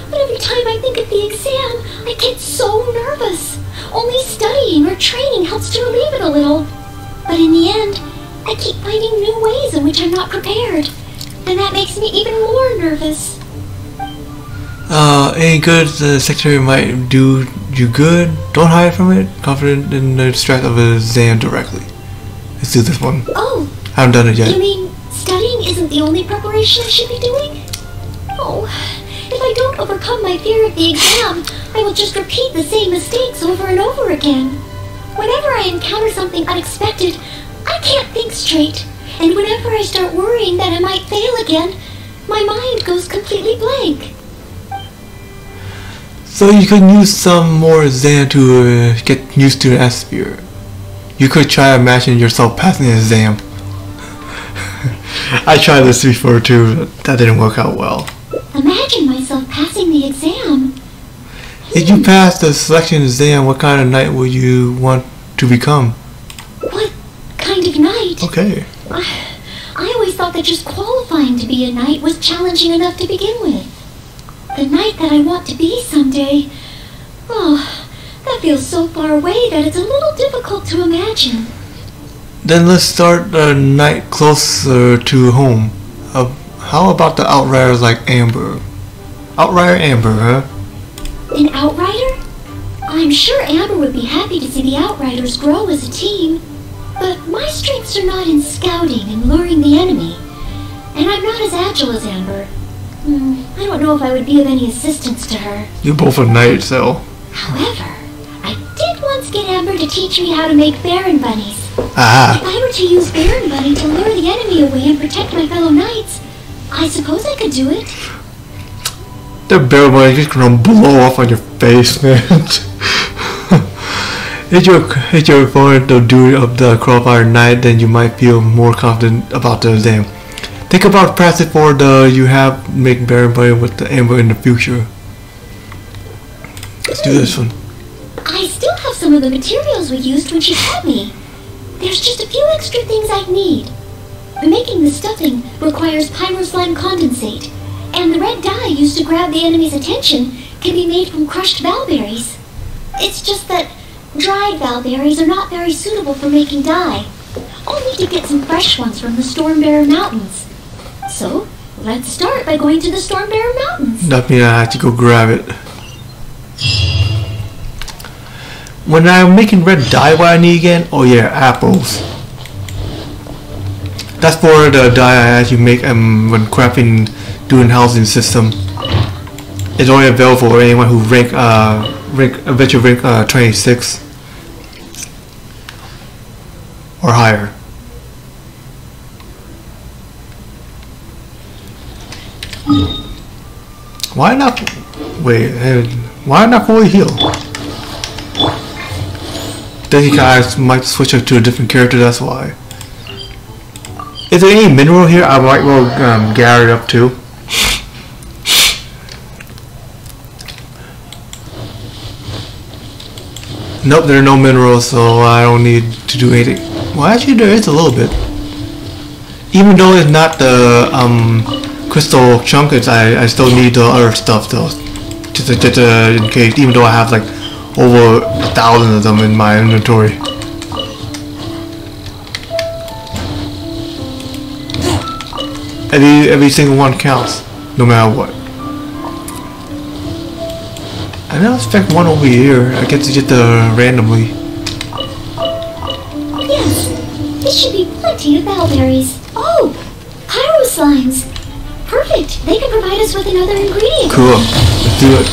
but every time I think of the exam, I get so nervous. Only studying or training helps to relieve it a little. But in the end, I keep finding new ways in which I'm not prepared. And that makes me even more nervous. Any good the secretary might do you good. Don't hide from it. Confident in the stress of the exam directly. Let's do this one. Oh, I haven't done it yet. You mean studying isn't the only preparation I should be doing? Oh, if I don't overcome my fear of the exam, I will just repeat the same mistakes over and over again. Whenever I encounter something unexpected, I can't think straight. And whenever I start worrying that I might fail again, my mind goes completely blank. So you could use some more exam to get used to the atmosphere. You could try imagine yourself passing the exam. I tried this before too, that didn't work out well. Imagine myself passing the exam. If you pass the selection exam, what kind of knight would you want to become? What kind of knight? Okay. I always thought that just qualifying to be a knight was challenging enough to begin with. The knight that I want to be someday. Oh, that feels so far away that it's a little difficult to imagine. Then let's start a knight closer to home. How about the outriders like Amber? Outrider Amber, huh? An outrider? I'm sure Amber would be happy to see the outriders grow as a team. But my strengths are not in scouting and luring the enemy. And I'm not as agile as Amber. I don't know if I would be of any assistance to her. You're both a knight, so. However, I did once get Amber to teach me how to make Baron bunnies. Ah. If I were to use Baron Bunny to lure the enemy away and protect my fellow knights, I suppose I could do it. The Baron bunny is gonna blow off on your face, man. If your opponent the duty of the Crossfire Knight, then you might feel more confident about the exam. Think about press it for you have make everybody with the amber in the future. Let's do this one. I still have some of the materials we used when she taught me. There's just a few extra things I'd need. Making the stuffing requires pyroslime condensate, and the red dye used to grab the enemy's attention can be made from crushed valberries. It's just that dried valberries are not very suitable for making dye. I'll need to get some fresh ones from the Stormbearer Mountains. So, let's start by going to the Stormbearer Mountains. That means I have to go grab it. When I'm making red dye, what I need again? Oh yeah, apples. That's for the dye I actually make when crafting, doing housing system. It's only available for anyone who adventure rank 26 or higher. Why not? Wait, why not fully heal? Then you guys might switch up to a different character. That's why. Is there any mineral here? I might roll Gary up too. Nope, there are no minerals, so I don't need to do anything. Well, actually, there is a little bit. Even though it's not the crystal chunkets, I still need the other stuff though, just in case. Even though I have like over 1,000 of them in my inventory. Every single one counts, no matter what. I don't expect one over here. I get to get the randomly. Yes, this should be plenty of valberries. Oh, pyro slimes. Perfect. They can provide us with another ingredient. Cool. Let's do it.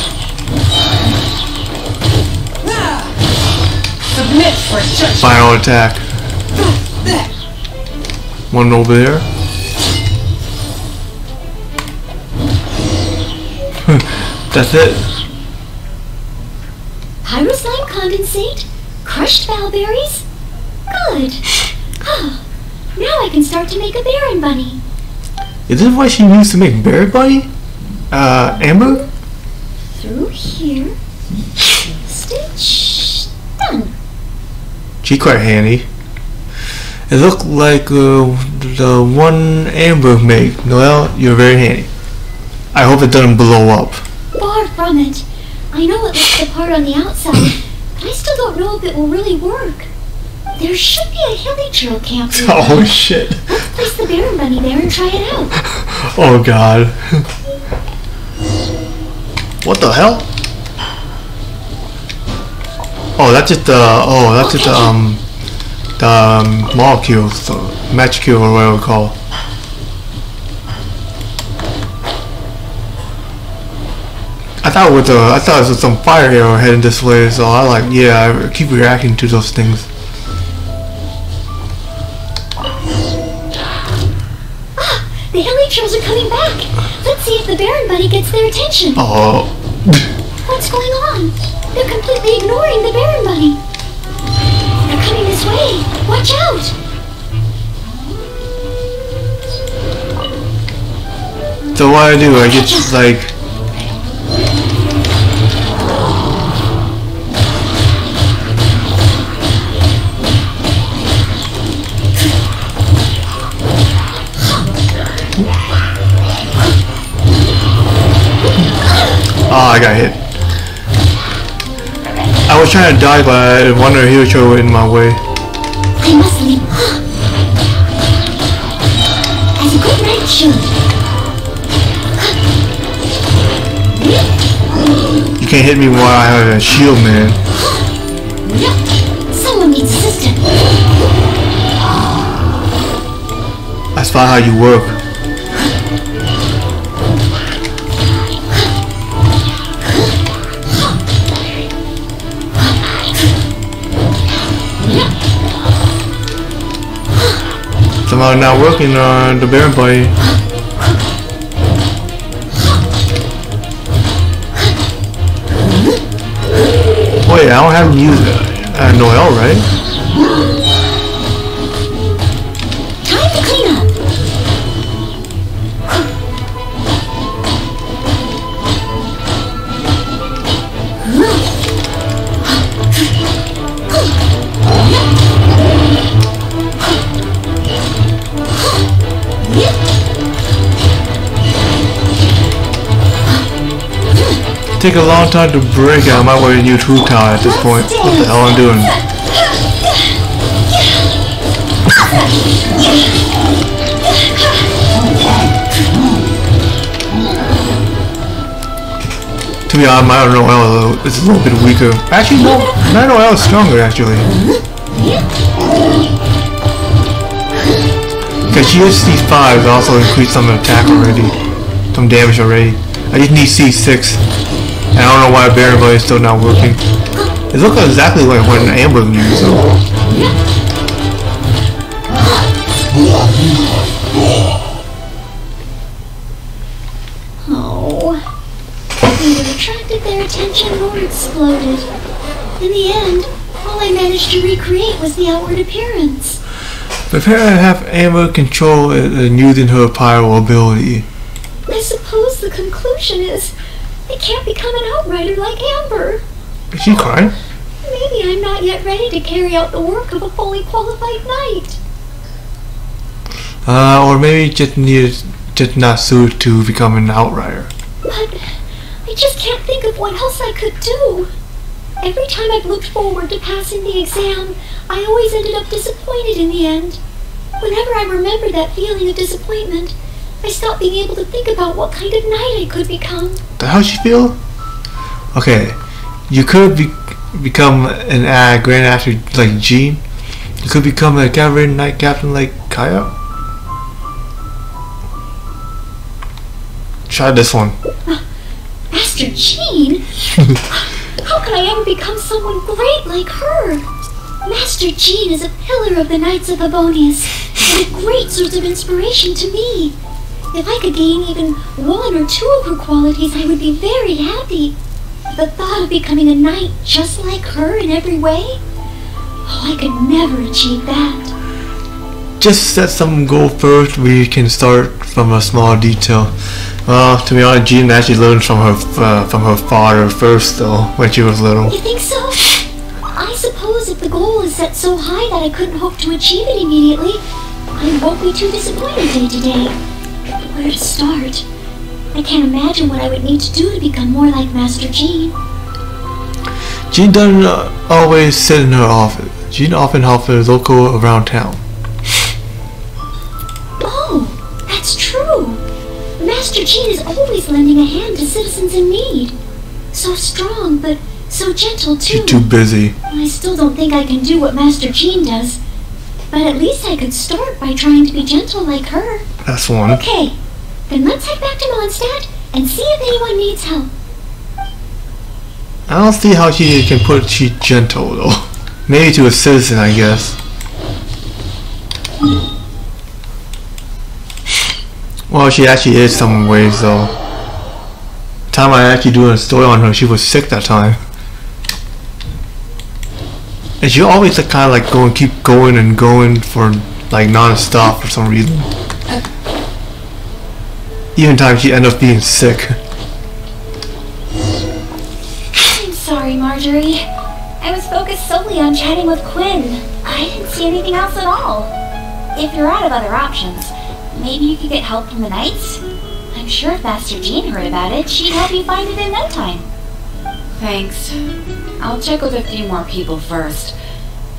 Submit for judgment. Final attack. One over there. That's it. Pyroslime condensate? Crushed valberries? Good. Oh, now I can start to make a Baron Bunny. Is this what she used to make Berry Bunny? Amber? Through here. Stitch. Done. She quite handy. It looked like the one Amber made. Noelle, you're very handy. I hope it doesn't blow up. Far from it. I know it looks the part on the outside, but I still don't know if it will really work. There should be a hilly trail camp nearby. Oh shit. Let's place the Baron Bunny there and try it out. Oh god. What the hell? Oh, that's just the molecules, the match cube or whatever it's called. I thought it was some fire arrow heading this way, so I keep reacting to those things. The hilly trails are coming back. Let's see if the Baron Bunny gets their attention. Oh. What's going on? They're completely ignoring the Baron Bunny. They're coming this way. Watch out. So what I do? I get just like. Oh, I got hit. I was trying to die, but one of the hero show in my way. I must leave. As a good knight should. You can't hit me while I have a shield, man. Someone needs assistance. That's not how you work. Somehow not working on the Baron Bunny. Wait, I don't have to use Noelle, right? Time to clean up. take a long time to break out. I might wear a new tube tie at this point. What the hell I'm doing? To be honest, my Noelle is a little bit weaker. Actually, no, my Noelle is stronger actually. Because she has C5, also increased some attack already, some damage already. I just need C6, and I don't know why Barren Blade is still not working. It looks exactly like what an Amber used, so. Neither attracted their attention nor exploded. In the end, all I managed to recreate was the outward appearance. Prepare to have Amber control and using her pyro ability. I suppose the conclusion is I can't become an outrider like Amber. Is she crying? Maybe I'm not yet ready to carry out the work of a fully qualified knight. Or maybe just not suited to become an outrider. But I just can't think of what else I could do. Every time I've looked forward to passing the exam, I always ended up disappointed in the end. Whenever I remember that feeling of disappointment, I stop being able to think about what kind of knight I could become. How'd she feel? Okay, you could become an Grand Master like Jean. You could become a cavalry knight captain like Kaya. Try this one. Master Jean? How could I ever become someone great like her? Master Jean is a pillar of the Knights of Ebonius and a great source of inspiration to me. If I could gain even one or two of her qualities, I would be very happy. The thought of becoming a knight just like her in every way? Oh, I could never achieve that. Just set some goal first. We can start from a small detail. Well, to be honest, Jean actually learned from her father first, though, when she was little. You think so? I suppose if the goal is set so high that I couldn't hope to achieve it immediately, I won't be too disappointed day to day. But where to start? I can't imagine what I would need to do to become more like Master Jean. Jean doesn't always sit in her office. Jean often helps her local around town. Oh, that's true. Master Jean is always lending a hand to citizens in need. So strong, but so gentle too. She's too busy. I still don't think I can do what Master Jean does. But at least I could start by trying to be gentle like her. That's one. Okay, then let's head back to Mondstadt and see if anyone needs help. I don't see how she can put she gentle though. Maybe to a citizen, I guess. Well, she actually is some ways though. The time I actually doing a story on her, she was sick that time. And she always kind of like keep going and going for like non-stop for some reason. Even times she ended up being sick. I'm sorry, Marjorie. I was focused solely on chatting with Quinn. I didn't see anything else at all. If you're out of other options, maybe you could get help from the Knights? I'm sure if Master Jean heard about it, she'd help you find it in no time. Thanks. I'll check with a few more people first.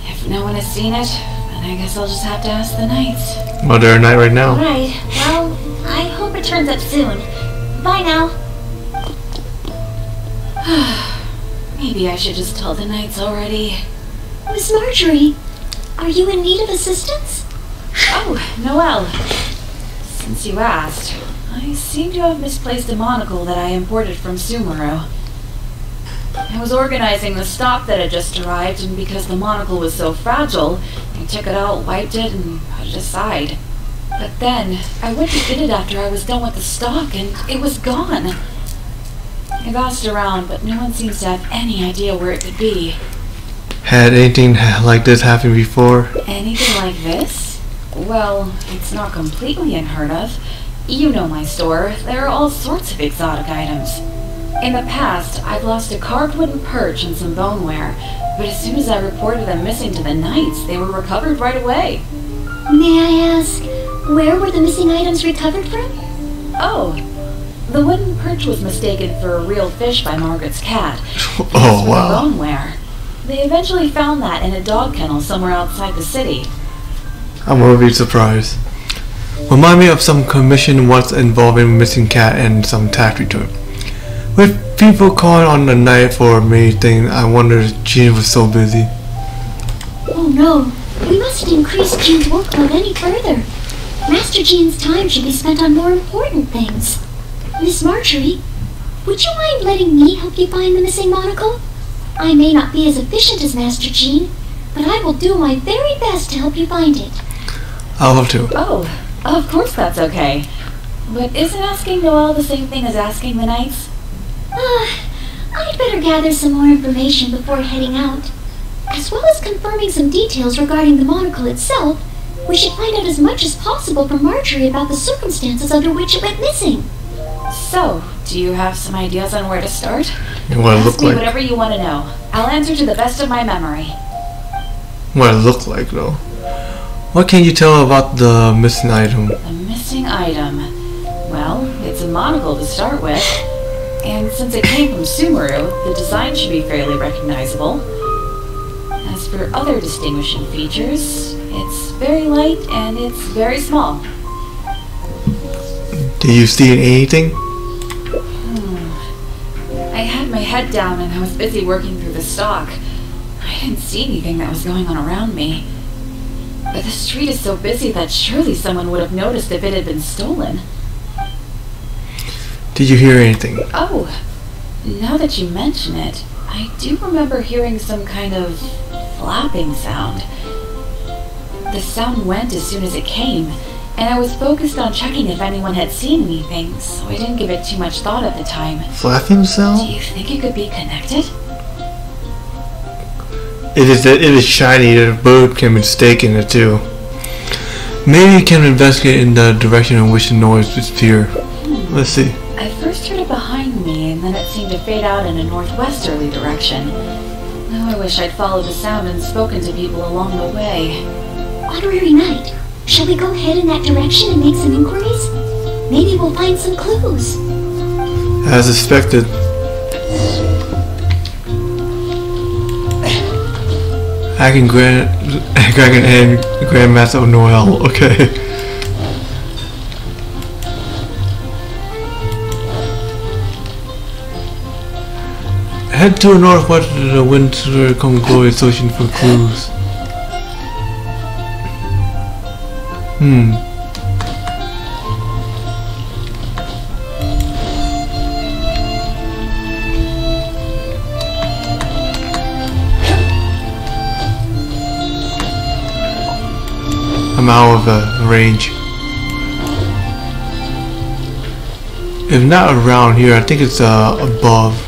If no one has seen it, then I guess I'll just have to ask the Knights. Well, they're at night right now. Alright, well, I hope it turns up soon. Bye now. Maybe I should just tell the Knights already. Miss Marjorie, are you in need of assistance? Oh, Noelle. Since you asked, I seem to have misplaced a monocle that I imported from Sumeru. I was organizing the stock that had just arrived, and because the monocle was so fragile, I took it out, wiped it, and put it aside. But then, I went to get it after I was done with the stock, and it was gone. I've asked around, but no one seems to have any idea where it could be. Had anything like this happened before? Anything like this? Well, it's not completely unheard of. You know my store. There are all sorts of exotic items. In the past, I've lost a carved wooden perch and some boneware, but as soon as I reported them missing to the Knights, they were recovered right away. May I ask, where were the missing items recovered from? Oh, The wooden perch was mistaken for a real fish by Margaret's cat. Oh, wow. Boneware. They eventually found that in a dog kennel somewhere outside the city. I'm really surprised. Remind me of some commission once involving missing cat and some tax return. With people calling on the night for many things, I wonder if Jean was so busy. Oh no, we mustn't increase Jean's workload any further. Master Jean's time should be spent on more important things. Miss Marjorie, would you mind letting me help you find the missing monocle? I may not be as efficient as Master Jean, but I will do my very best to help you find it. I'll love to. Oh, of course that's okay. But isn't asking Noelle the same thing as asking the knights? I'd better gather some more information before heading out. As well as confirming some details regarding the monocle itself, we should find out as much as possible from Marjorie about the circumstances under which it went missing. So, do you have some ideas on where to start? What it Ask look me like. whatever you want to know. I'll answer to the best of my memory. What it look like though. What can you tell about the missing item? The missing item. Well, it's a monocle to start with. And since it came from Sumeru, the design should be fairly recognizable. As for other distinguishing features, it's very light and it's very small. Do you see anything? I had my head down and I was busy working through the stock. I didn't see anything that was going on around me. But the street is so busy that surely someone would have noticed if it had been stolen. Did you hear anything? Oh, now that you mention it, I do remember hearing some kind of flapping sound. The sound went as soon as it came, and I was focused on checking if anyone had seen anything, so I didn't give it too much thought at the time. Flapping sound? Do you think it could be connected? It is shiny. The bird can be mistaken it too. Maybe you can investigate in the direction in which the noise disappeared. Let's see. I first heard it behind me, and then it seemed to fade out in a northwesterly direction. Now I wish I'd followed the sound and spoken to people along the way. Honorary Knight, shall we go ahead in that direction and make some inquiries? Maybe we'll find some clues. As expected. I can and Grandmaster of Noelle. Okay. Head to the northwest of the winter come glory searching for clues. I'm out of range. If not around here, I think it's above.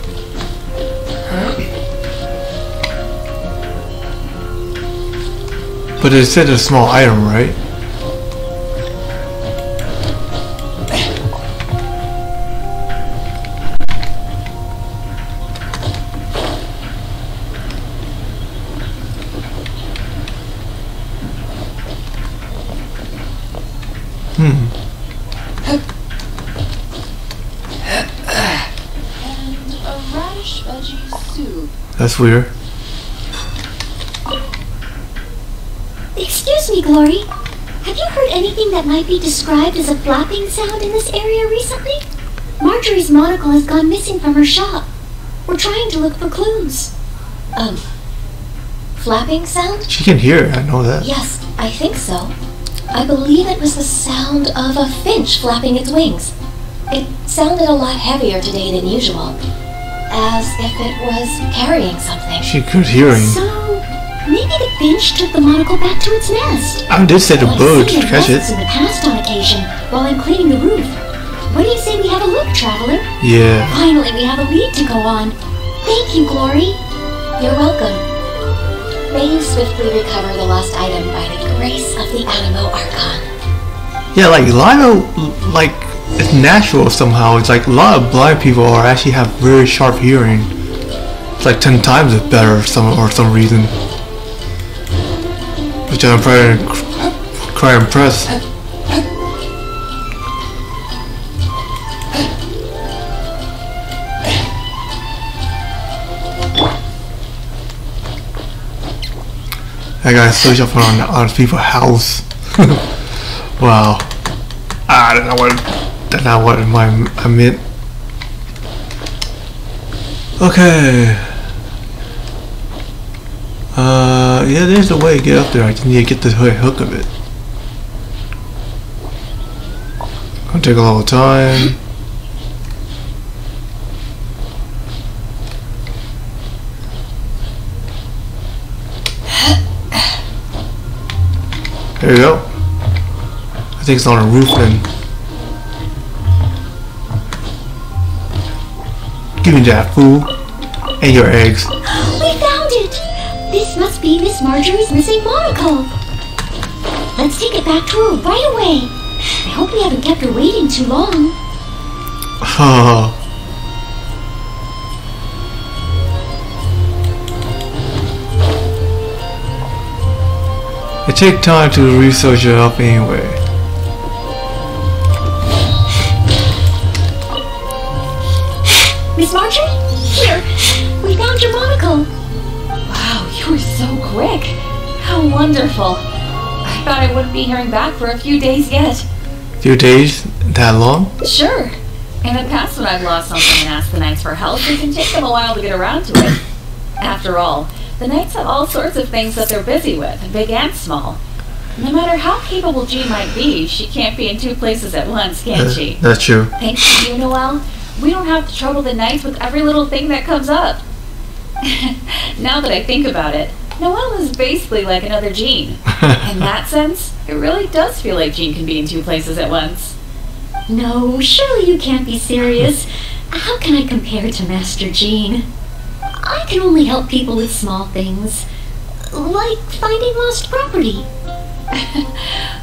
But it said a small item, right? And a radish veggie soup. That's weird. Excuse me, Glory. Have you heard anything that might be described as a flapping sound in this area recently? Marjorie's monocle has gone missing from her shop. We're trying to look for clues. Flapping sound? She can hear it, I know that. Yes, I think so. I believe it was the sound of a finch flapping its wings. It sounded a lot heavier today than usual, as if it was carrying something. She could hear him. So, maybe the finch took the monocle back to its nest. I did say the bird I've seen catch it. nests in the past on occasion, while I'm cleaning the roof. What do you say we have a look, traveler? Yeah. Finally, we have a lead to go on. Thank you, Glory. You're welcome. May you swiftly recover the lost item by the grace of the Animo Archon. Yeah, like Lino, like it's natural somehow. It's like a lot of blind people are actually have very sharp hearing. It's like 10 times it better for some reason. Which I'm quite impressed. I gotta search up on people's house. Wow. That's not what I meant. Okay. Yeah, there's a way to get up there. I just need to get the hook of it. Gonna take a little time. There you go. I think it's on a roof then. Give me that, fool. And your eggs. We found it! This must be Miss Marjorie's missing monocle. Let's take it back to her right away. I hope we haven't kept her waiting too long. It takes time to research it up anyway. Miss Marjorie? Here! We found your monocle! Wow, you were so quick! How wonderful! I thought I wouldn't be hearing back for a few days yet. Few days? That long? Sure. In the past when I've lost something and asked the Knights for help, it can take them a while to get around to it. After all, the Knights have all sorts of things that they're busy with, big and small. No matter how capable Jean might be, she can't be in two places at once, can she? That's true. Thanks to you, Noelle, we don't have to trouble the Knights with every little thing that comes up. Now that I think about it, Noelle is basically like another Jean. In that sense, it really does feel like Jean can be in two places at once. No, surely you can't be serious. How can I compare to Master Jean? I can only help people with small things, like finding lost property.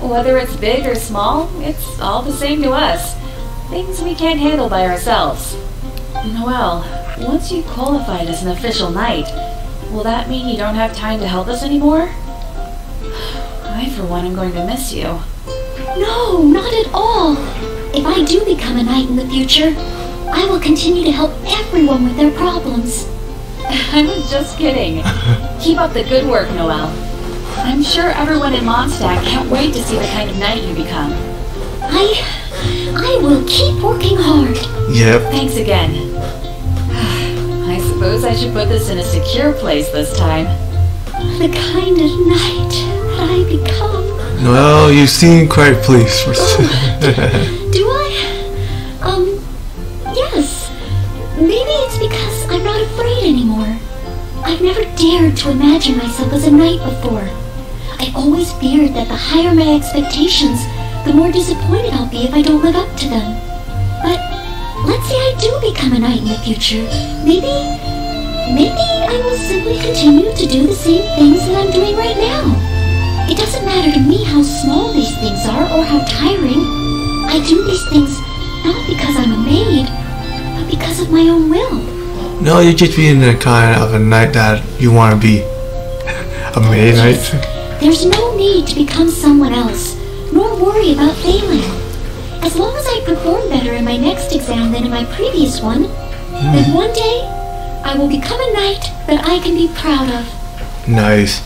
Whether it's big or small, it's all the same to us. Things we can't handle by ourselves. Noelle, once you've qualified as an official knight, will that mean you don't have time to help us anymore? I, for one, am going to miss you. No, not at all. If I do become a knight in the future, I will continue to help everyone with their problems. I'm just kidding. Keep up the good work, Noelle. I'm sure everyone in Mondstadt can't wait to see the kind of knight you become. I will keep working hard. Yep. Thanks again. I suppose I should put this in a secure place this time. The kind of knight that I become. Well, you seem quite pleased. Do I? Yes. Maybe it's because I'm not afraid anymore. I've never dared to imagine myself as a knight before. I always feared that the higher my expectations, the more disappointed I'll be if I don't live up to them. But let's say I do become a knight in the future. Maybe I will simply continue to do the same things that I'm doing right now. It doesn't matter to me how small these things are or how tiring. I do these things not because I'm a maid, but because of my own will. No, you're just being the kind of a knight that you want to be. A maid knight. There's no need to become someone else, nor worry about failing. As long as I perform better in my next exam than in my previous one, then one day I will become a knight that I can be proud of. Nice.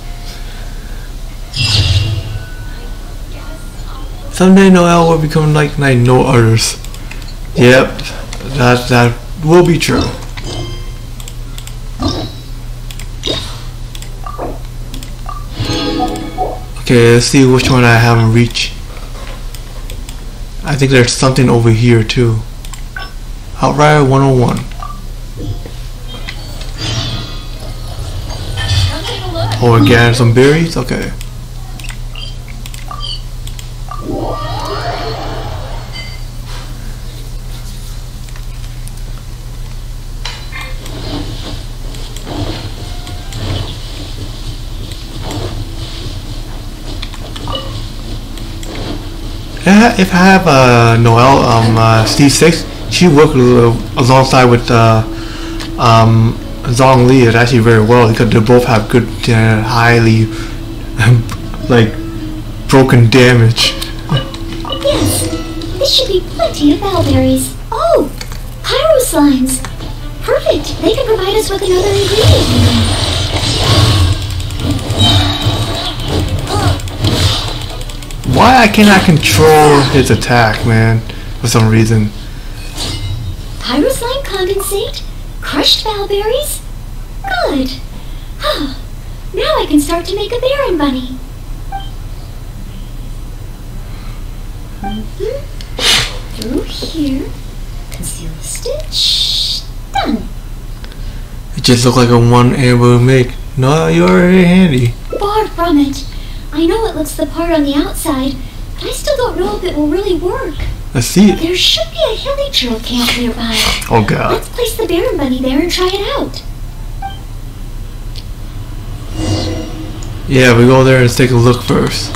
Someday Noelle will become like no others. Yep, that will be true. Okay, let's see which one I haven't reached. I think there's something over here too. Outrider 101. Oh, again, some berries? Okay. If I have Noelle, Steve 6, she worked alongside with Zhong Li is actually very well because they both have good, highly, like, broken damage. Yes, this should be plenty of bellberries. Oh, pyro slimes. Perfect. They can provide us with another ingredient. Why I cannot control his attack, man, for some reason. Pyroslime condensate? Crushed valberries? Good. Now I can start to make a Baron bunny. Through here. Conceal the stitch. Done. It just looked like a one able to make. No, you're already handy. Far from it. I know it looks the part on the outside, but I still don't know if it will really work. Let's see it. There should be a hilly trail camp nearby. Oh god. Let's place the Baron bunny there and try it out. Yeah, we go there and take a look first.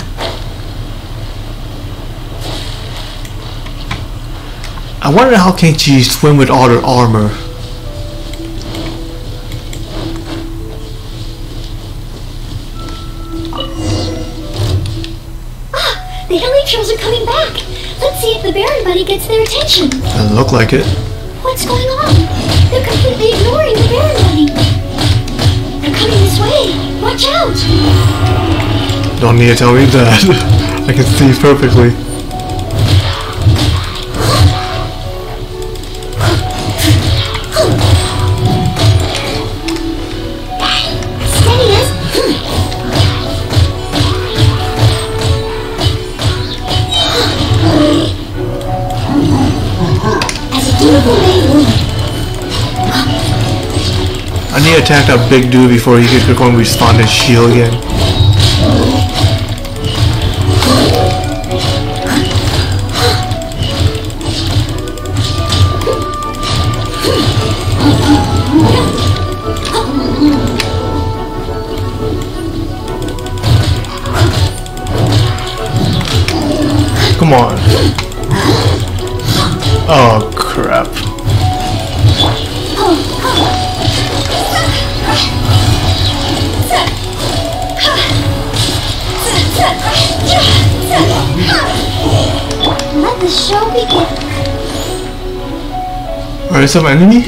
I wonder how can she swim with all her armor. The hilly trails are coming back. Let's see if the Baron bunny gets their attention. Doesn't look like it. What's going on? They're completely ignoring the Baron bunny. They're coming this way. Watch out! Don't need to tell me that. I can see perfectly. I need to attack that big dude before he gets going to respawn his shield again. Come on. Oh crap. Let the show begin. Are there some enemy?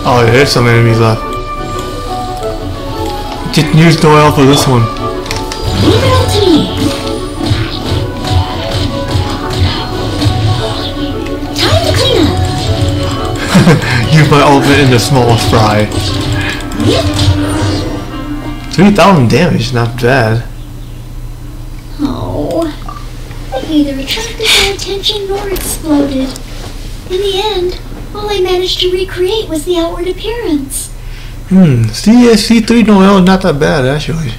Oh, yeah, there's some enemies left. Just use Noelle for this one. Leave it all to me. Time to clean up. Use my ultimate in the smallest fry. 3,000 damage, not bad. Oh, it neither attracted their attention nor exploded. In the end, all I managed to recreate was the outward appearance. C3 Noelle is not that bad actually.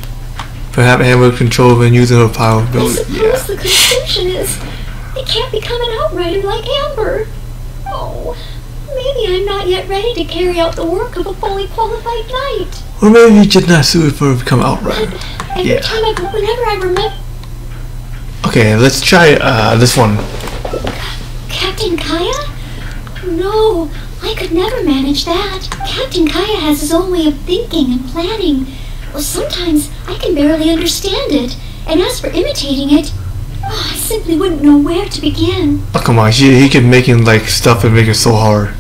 Perhaps Amber control when using her power I ability. suppose the conclusion is they can't become an outrider like Amber. Oh, maybe I'm not yet ready to carry out the work of a fully qualified knight. Or maybe you're just not suited for become outrider. Whenever I remember. Okay, let's try this one. Captain Kaya? No, I could never manage that. Captain Kaya has his own way of thinking and planning. Well, sometimes I can barely understand it. And as for imitating it, I simply wouldn't know where to begin. Oh come on, he can make it like stuff and make it so hard.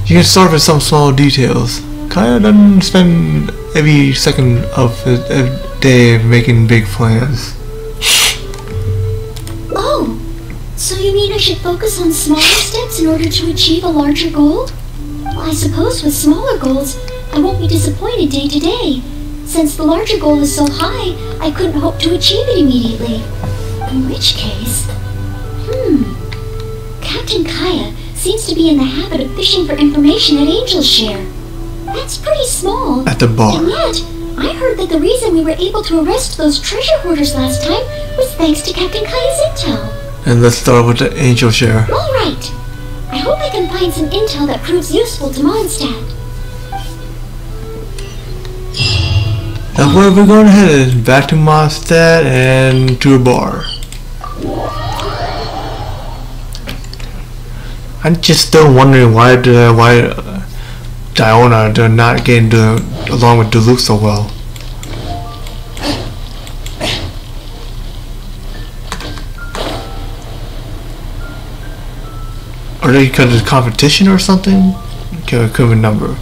You can start with some small details. Kaya doesn't spend every second of his day making big plans. Oh, so you mean I should focus on smaller steps in order to achieve a larger goal? Well, I suppose with smaller goals, I won't be disappointed day to day. Since the larger goal is so high, I couldn't hope to achieve it immediately. In which case... Captain Kaya seems to be in the habit of fishing for information at Angel's Share. That's pretty small. At the bar. And yet, I heard that the reason we were able to arrest those treasure hoarders last time was thanks to Captain Kaya's intel. And let's start with the Angel Share. Alright. I hope I can find some intel that proves useful to Mondstadt. That's where we're going to head. Back to Mondstadt and to a bar. I'm just still wondering why Diona they're not getting along with Duluth so well. Are they because of competition or something? Okay, could be a number.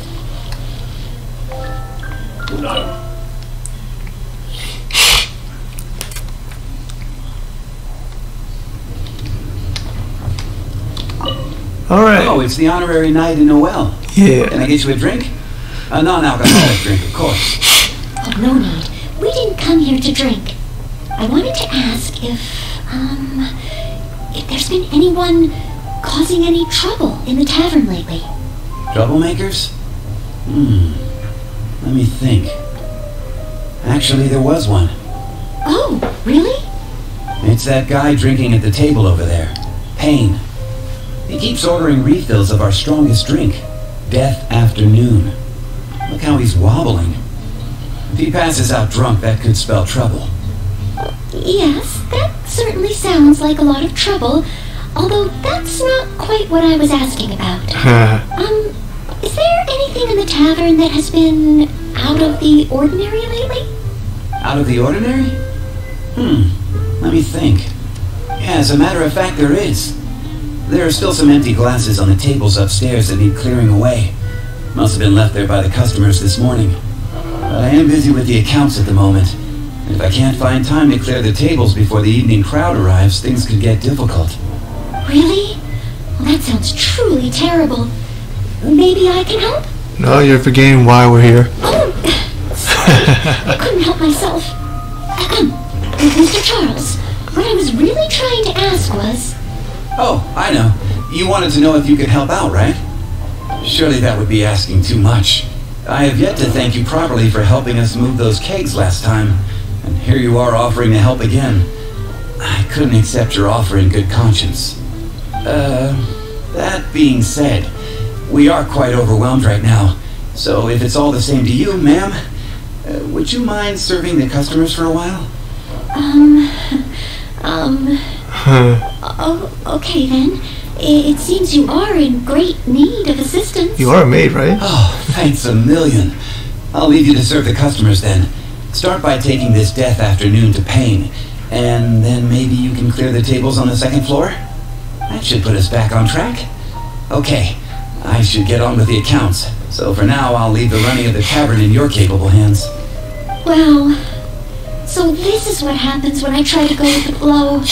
Alright. Oh, it's the honorary night in Noelle. Yeah. Can I get you a drink? A non-alcoholic drink, of course. Oh, no need. We didn't come here to drink. I wanted to ask if there's been anyone causing any trouble in the tavern lately. Troublemakers? Let me think. Actually, there was one. Oh, really? It's that guy drinking at the table over there. Payne. He keeps ordering refills of our strongest drink, Death Afternoon. Look how he's wobbling. If he passes out drunk, that could spell trouble. Yes, that certainly sounds like a lot of trouble, although that's not quite what I was asking about. Is there anything in the tavern that has been out of the ordinary lately? Out of the ordinary? Let me think. Yeah, as a matter of fact, there is. There are still some empty glasses on the tables upstairs that need clearing away. Must have been left there by the customers this morning. But I am busy with the accounts at the moment. And if I can't find time to clear the tables before the evening crowd arrives, things could get difficult. Really? Well, that sounds truly terrible. Maybe I can help? No, you're forgetting why we're here. Oh, sorry. I couldn't help myself. Mr. Charles, what I was really trying to ask was... Oh, I know. You wanted to know if you could help out, right? Surely that would be asking too much. I have yet to thank you properly for helping us move those kegs last time. And here you are offering to help again. I couldn't accept your offer in good conscience. That being said, we are quite overwhelmed right now. So if it's all the same to you, ma'am, would you mind serving the customers for a while? Okay then. It seems you are in great need of assistance. You are a maid, right? Oh, thanks a million. I'll leave you to serve the customers then. Start by taking this Death Afternoon to Payne, and then maybe you can clear the tables on the second floor? That should put us back on track. Okay, I should get on with the accounts. So for now, I'll leave the running of the tavern in your capable hands. Well, so this is what happens when I try to go with the flow.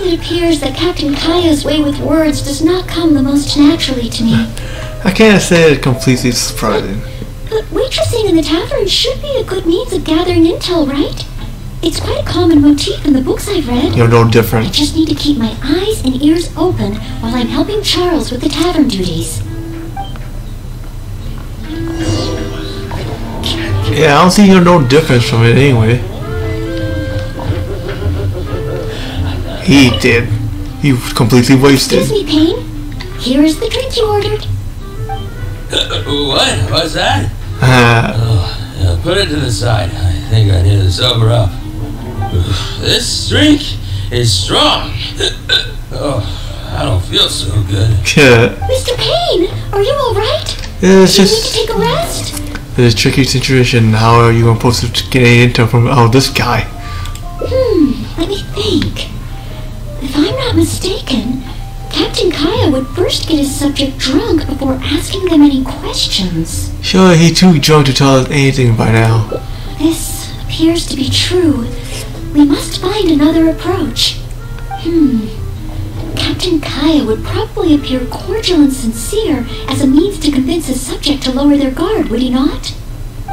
It appears that Captain Kaya's way with words does not come the most naturally to me. I can't say it's completely surprising. But waitressing in the tavern should be a good means of gathering intel, right? It's quite a common motif in the books I've read. You're no different. I just need to keep my eyes and ears open while I'm helping Charles with the tavern duties. Yeah, I don't see you're no difference from it anyway. He did. He was completely wasted. Excuse me, Payne. Here is the drink you ordered. What? What's that? Put it to the side. I think I need to sober up. This drink is strong. I don't feel so good. Yeah. Mr. Payne, are you alright? It's Do you just... need to take a rest? It's a tricky situation. How are you supposed to get any intel from this guy? Let me think. If I'm not mistaken, Captain Kaya would first get his subject drunk before asking them any questions. Sure, he's too drunk to tell us anything by now. This appears to be true. We must find another approach. Captain Kaya would probably appear cordial and sincere as a means to convince his subject to lower their guard, would he not?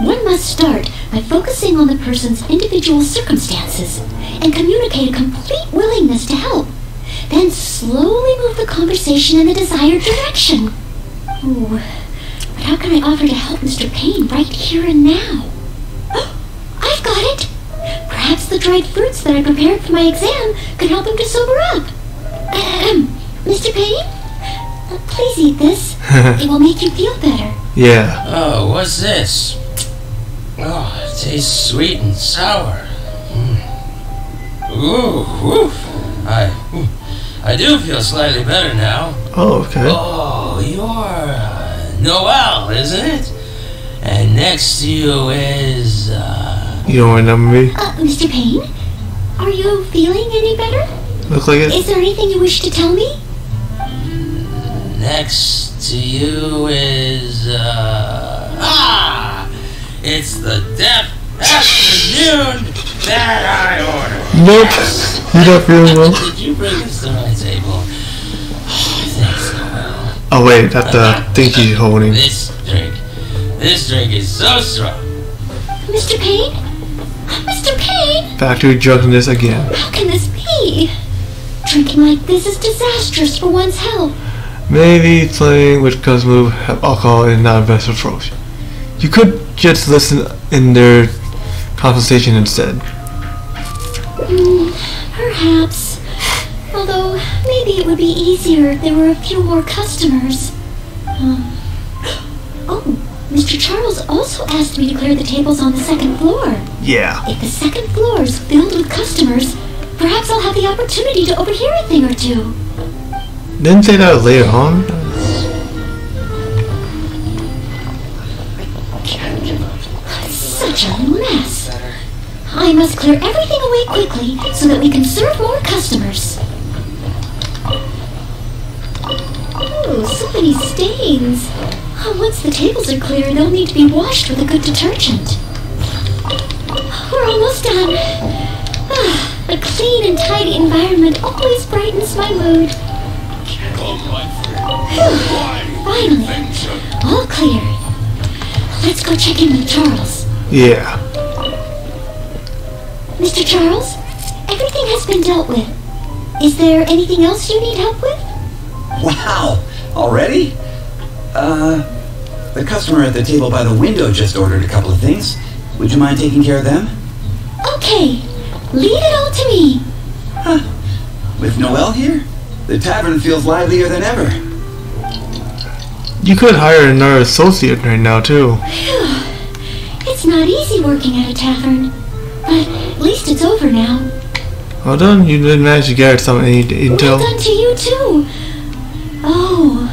One must start by focusing on the person's individual circumstances and communicate a complete willingness to help. Then slowly move the conversation in the desired direction. Ooh, but how can I offer to help Mr. Payne right here and now? I've got it! Perhaps the dried fruits that I prepared for my exam could help him to sober up. Mr. Payne? Please eat this. It will make you feel better. Yeah. Oh, what's this? Oh, it tastes sweet and sour. Ooh, I do feel slightly better now. Oh, okay. Oh, you're Noelle, isn't it? And next to you is, You don't remember me? Mr. Payne, are you feeling any better? Look like it? Is there anything you wish to tell me? Next to you is, it's the Death Afternoon that I ordered. Nope. Yes. You're not feeling well. Did you bring this to my table? Thanks, Noelle. Oh wait, that's the thing she's holding. This drink is so strong. Mr. Payne? Mr. Payne? Factory drunkenness again. How can this be? Drinking like this is disastrous for one's health. Maybe playing with customers who have alcohol is not a best approach. You could just listen in their conversation instead. Perhaps. Although, maybe it would be easier if there were a few more customers. Oh, Mr. Charles also asked me to clear the tables on the second floor. Yeah. If the second floor is filled with customers, perhaps I'll have the opportunity to overhear a thing or two. Didn't say that later on. Such a mess. I must clear everything away quickly so that we can serve more customers. Oh, so many stains. Once the tables are clear, they'll need to be washed with a good detergent. We're almost done. A clean and tidy environment always brightens my mood. Finally, all clear. Let's go check in with Charles. Yeah. Mr. Charles, everything has been dealt with. Is there anything else you need help with? Wow! Already? The customer at the table by the window just ordered a couple of things. Would you mind taking care of them? Okay. Leave it all to me. Huh. With Noelle here, the tavern feels livelier than ever. You could hire another associate right now, too. It's not easy working at a tavern. But at least it's over now. Well done, you did manage to get some intel. Well done to you, too. Oh,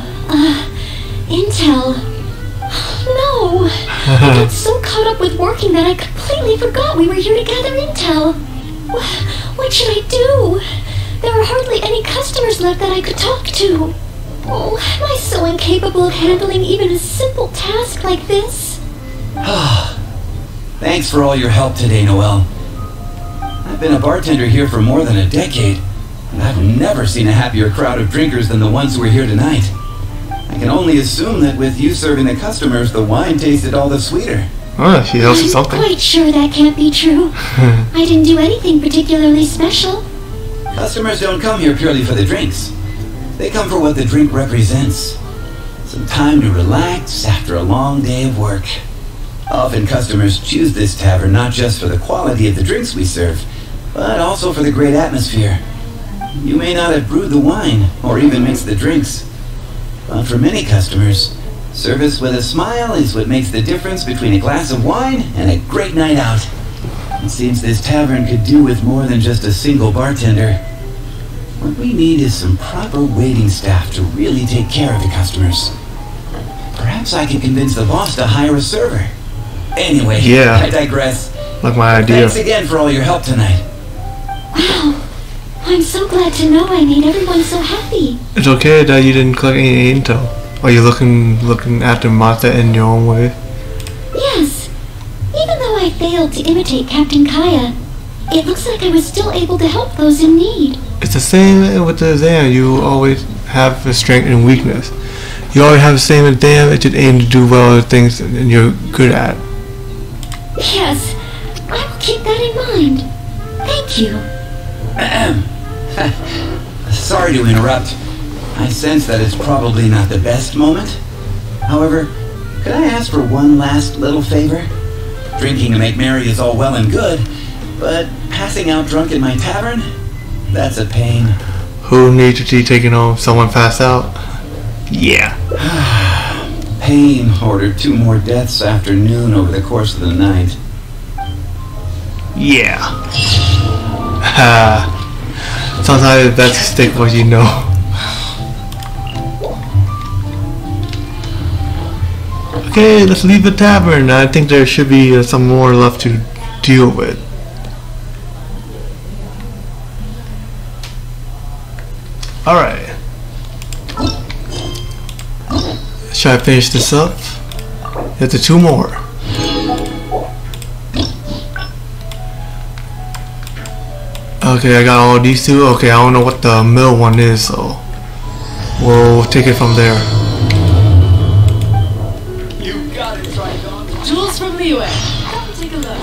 intel. No. I got so caught up with working that I completely forgot we were here to gather intel. What should I do? There are hardly any customers left that I could talk to. Oh, am I so incapable of handling even a simple task like this? Thanks for all your help today, Noelle. I've been a bartender here for more than a decade, and I've never seen a happier crowd of drinkers than the ones who are here tonight. I can only assume that with you serving the customers, the wine tasted all the sweeter. Oh, she knows something. I'm quite sure that can't be true. I didn't do anything particularly special. Customers don't come here purely for the drinks. They come for what the drink represents. Some time to relax after a long day of work. Often customers choose this tavern not just for the quality of the drinks we serve, but also for the great atmosphere. You may not have brewed the wine or even mixed the drinks, but for many customers, service with a smile is what makes the difference between a glass of wine and a great night out. It seems this tavern could do with more than just a single bartender. What we need is some proper waiting staff to really take care of the customers. Perhaps I can convince the boss to hire a server. Anyway, yeah. I digress. Like my idea. Thanks again for all your help tonight. Wow. I'm so glad to know I made everyone so happy. It's okay that you didn't collect any intel. Are you looking after Martha in your own way? Yes. Even though I failed to imitate Captain Kaya, it looks like I was still able to help those in need. It's the same with the exam. You always have a strength and weakness. You always have the same exam. It's just aim to do well at things that you're good at. Yes, I will keep that in mind. Thank you. Sorry to interrupt. I sense that it's probably not the best moment. However, could I ask for one last little favor? Drinking to make merry is all well and good, but passing out drunk in my tavern? That's a pain. Who needs to be taking home? Someone pass out? Yeah. Pain ordered 2 more deaths after noon over the course of the night. Yeah. Sometimes it's best to stick what you know. Okay, let's leave the tavern. I think there should be some more left to deal with. Alright. Should I finish this up? There's 2 more. Okay, I got all these 2. Okay, I don't know what the middle one is, so we'll take it from there. Tools from Leeway. Come take a look.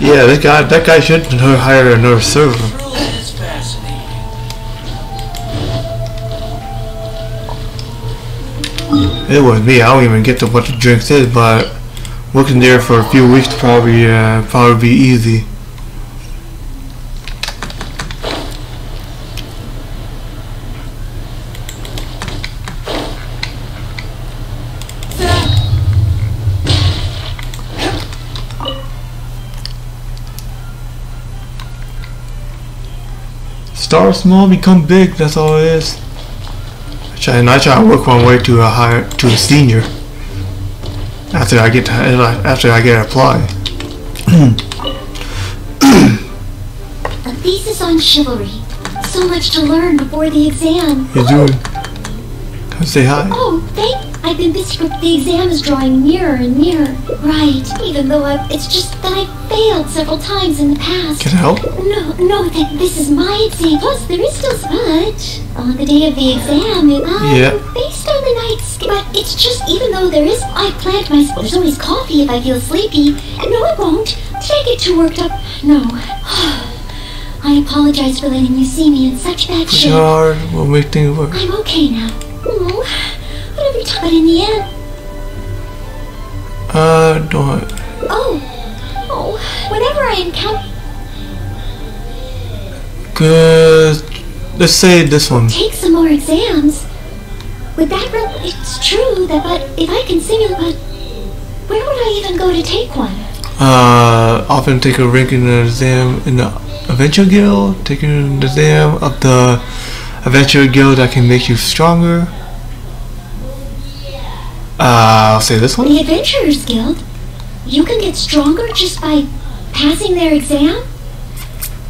Yeah, that guy should hire another server. It's fascinating. It was me. I don't even get to what the drinks is, but working there for a few weeks probably be easy. Start small, become big. That's all it is. I try to work my way to a senior after I get applied. A thesis on chivalry. So much to learn before the exam. You doing? Come say hi. Oh, I've been busy with the exam is drawing nearer and nearer. Right, even though it's just that I failed several times in the past. Can I help? No, this is my exam. Plus, there is still but on the day of the exam, based on the night's, but it's just, even though I planned there's always coffee if I feel sleepy. No, it won't. Did I get too worked up? No. I apologize for letting you see me in such bad shape. Hard, we'll make things work. I'm okay now. Oh, but every time, but in the end. Don't. Oh, whenever I encounter. Good. Let's say this one. Take some more exams. With that, it's true that, but if I can simulate, but where would I even go to take one? Often take a rank in the exam in the Adventure Guild. Taking an exam of the Adventure Guild that can make you stronger. I'll say this one. The Adventurers Guild? You can get stronger just by passing their exam?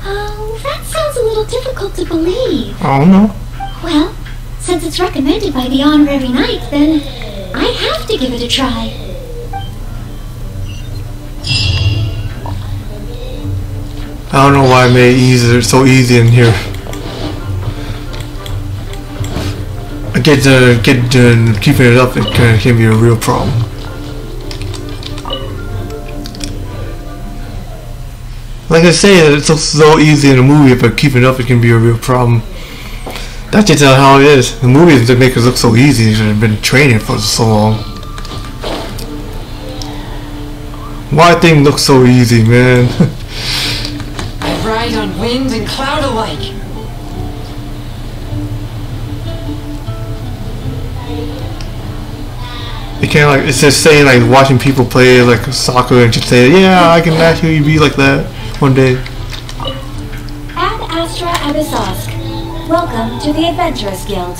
Oh, that sounds a little difficult to believe. I don't know. Well, since it's recommended by the Honorary Knight, then I have to give it a try. I don't know why I made it so easy in here. Keeping it up, it can be a real problem. Like I say, it's so easy in the movie, but keeping it up, it can be a real problem. That's just how it is. The movies that make it look so easy, they've been training for so long. Why things look so easy, man? I ride on wind and cloud alike. You can't it's just saying watching people play soccer and just say, yeah, I can actually be like that one day. Ad Astra Abyssosque. Welcome to the Adventurers Guild.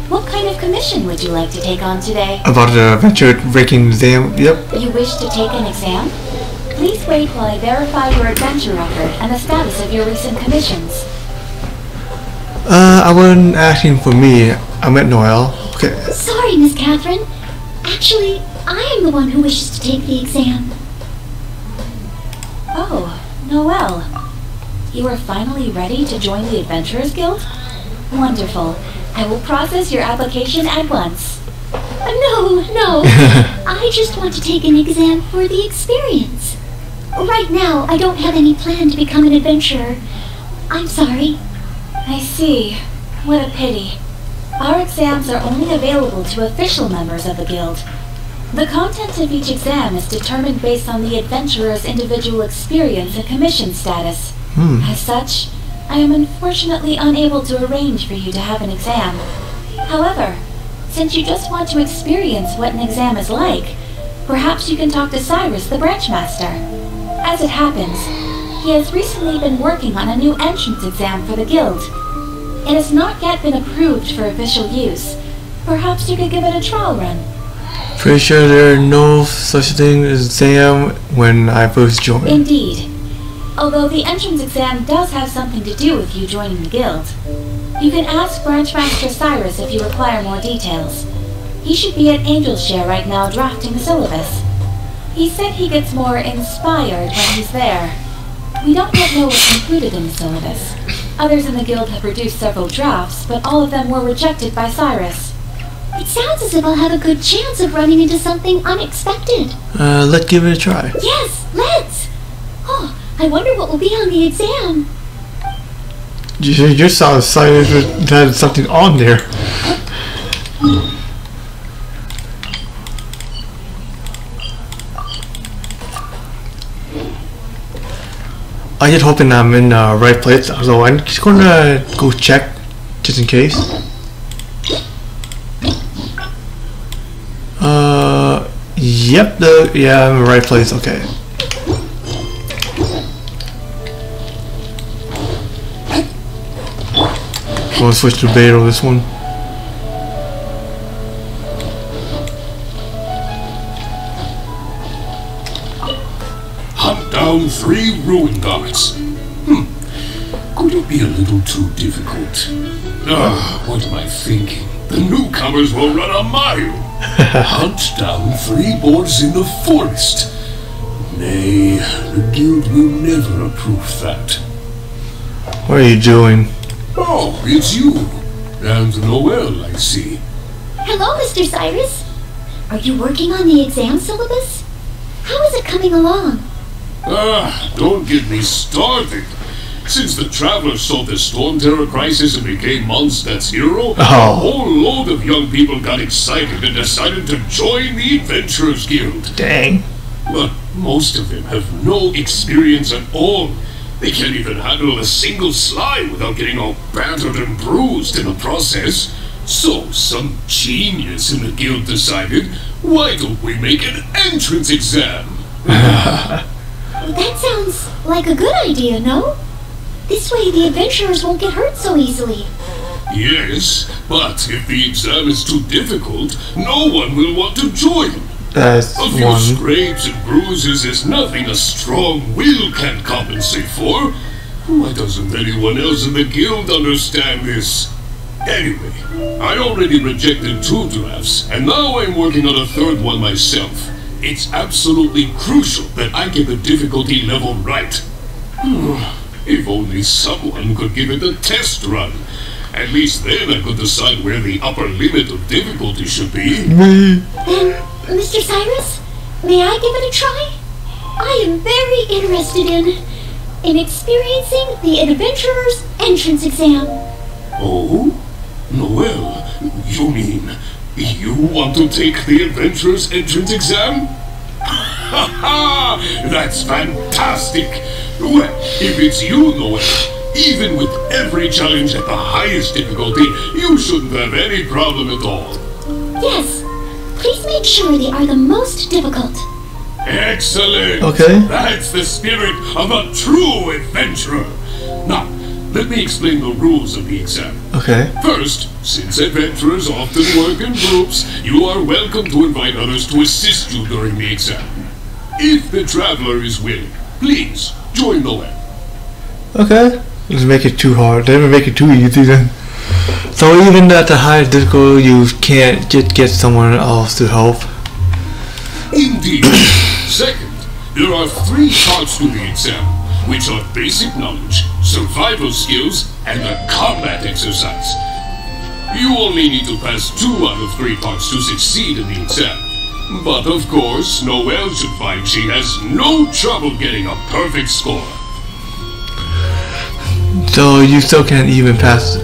What kind of commission would you like to take on today? About the adventure ranking exam, yep. You wish to take an exam? Please wait while I verify your adventure record and the status of your recent commissions. I wasn't asking for me. I meant Noelle. Okay. Sorry, Miss Catherine. Actually, I am the one who wishes to take the exam. Oh, Noelle. You are finally ready to join the Adventurers Guild? Wonderful. I will process your application at once. No. I just want to take an exam for the experience. Right now, I don't have any plan to become an adventurer. I'm sorry. I see. What a pity. Our exams are only available to official members of the Guild. The content of each exam is determined based on the adventurer's individual experience and commission status. As such, I am unfortunately unable to arrange for you to have an exam. However, since you just want to experience what an exam is like, perhaps you can talk to Cyrus, the branch master. As it happens, he has recently been working on a new entrance exam for the Guild. It has not yet been approved for official use. Perhaps you could give it a trial run. Pretty sure there are no such thing as exam when I first joined. Indeed. Although the entrance exam does have something to do with you joining the Guild. You can ask Branchmaster Cyrus if you require more details. He should be at Angel's Share right now drafting the syllabus. He said he gets more inspired when he's there. We don't yet know what's included in the syllabus. Others in the Guild have produced several drafts, but all of them were rejected by Cyrus. It sounds as if I'll have a good chance of running into something unexpected. Let's give it a try. Yes, let's! Oh, I wonder what will be on the exam. You sound excited that there's something on there. I just hoping I'm in the right place, so I'm just gonna go check just in case. Yep, yeah, I'm in the right place. Okay. I'm gonna switch to beta on this one. Hunt down 3 ruin guards. Could it be a little too difficult? What am I thinking? The newcomers will run a mile. Hunt down 3 boars in the forest. Nay, the guild will never approve that. What are you doing? Oh, it's you. And Noelle, I see. Hello, Mr. Cyrus. Are you working on the exam syllabus? How is it coming along? Don't get me started. Since the Travelers solved the Storm Terror crisis and became Mondstadt's hero, a whole load of young people got excited and decided to join the Adventurers Guild. Dang. But most of them have no experience at all. They can't even handle a single slide without getting all battered and bruised in the process. So some genius in the guild decided, why don't we make an entrance exam? That sounds like a good idea, no? This way the adventurers won't get hurt so easily. Yes, but if the exam is too difficult, no one will want to join. That's a few scrapes and bruises is nothing a strong will can compensate for. Why doesn't anyone else in the guild understand this? Anyway, I already rejected 2 drafts, and now I'm working on a 3rd one myself. It's absolutely crucial that I get the difficulty level right. If only someone could give it a test run. At least then I could decide where the upper limit of difficulty should be. Then, Mr. Cyrus, may I give it a try? I am very interested in experiencing the Adventurer's entrance exam. Oh? Noelle, you mean you want to take the Adventurer's entrance exam? Ha ha! That's fantastic! Well, if it's you, Noelle, even with every challenge at the highest difficulty, you shouldn't have any problem at all. Yes. Please make sure they are the most difficult. Excellent! Okay. That's the spirit of a true adventurer. Now, let me explain the rules of the exam. Okay. First, since adventurers often work in groups, you are welcome to invite others to assist you during the exam. If the traveler is willing, please join Noelle. Okay. Let's make it too hard. Never make it too easy then. So even at the highest difficulty, you can't just get someone else to help. Indeed. Second, there are 3 parts to the exam, which are basic knowledge, survival skills, and a combat exercise. You only need to pass 2 out of 3 parts to succeed in the exam. But of course, Noelle should find she has no trouble getting a perfect score. So you still can't even pass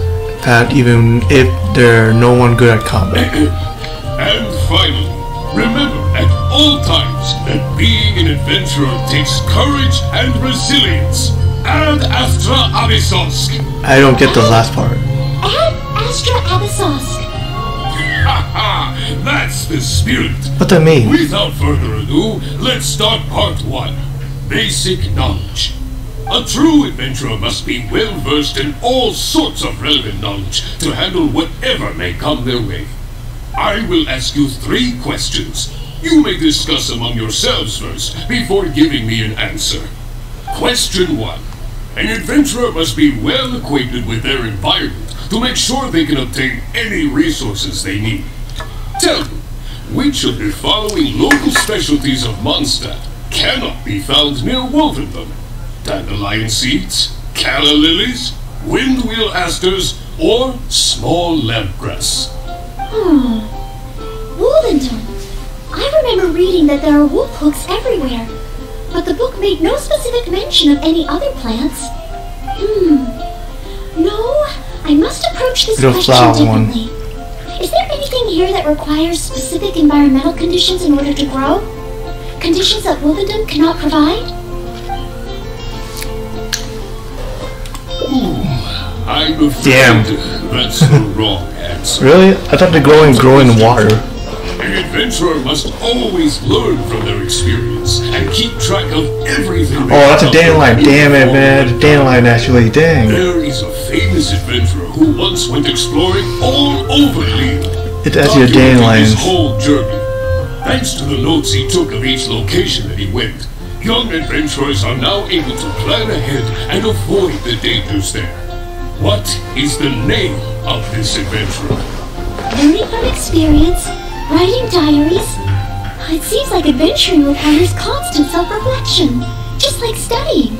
even if there's no one good at combat. And finally, remember at all times that being an adventurer takes courage and resilience. Ad Astra Abyssosque. I don't get the last part. Ad Astra Abyssosque. Haha, that's the spirit. What that mean? Without further ado, let's start part 1. Basic knowledge. A true adventurer must be well versed in all sorts of relevant knowledge to handle whatever may come their way. I will ask you 3 questions. You may discuss among yourselves first before giving me an answer. Question 1. An adventurer must be well acquainted with their environment to make sure they can obtain any resources they need. Tell me, which of the following local specialties of Mondstadt cannot be found near Wolvendom? Dandelion seeds, calla lilies, windwheel asters, or small lampgrass? Wolvendom. I remember reading that there are wolf hooks everywhere, but the book made no specific mention of any other plants. No, I must approach this question differently. Is there anything here that requires specific environmental conditions in order to grow? Conditions that Wolvendom cannot provide? I'm afraid that's the wrong answer. Really? I thought they grow in water. An adventurer must always learn from their experience and keep track of everything. Oh, that's a dandelion. Damn it, man. A dandelion, actually. Dang. There is a famous adventurer who once went exploring all over Lille. It's actually a dandelion. His whole journey. Thanks to the notes he took of each location that he went, young adventurers are now able to plan ahead and avoid the dangers there. What is the name of this adventurer? Learning from experience, writing diaries. It seems like adventuring requires constant self-reflection, just like studying.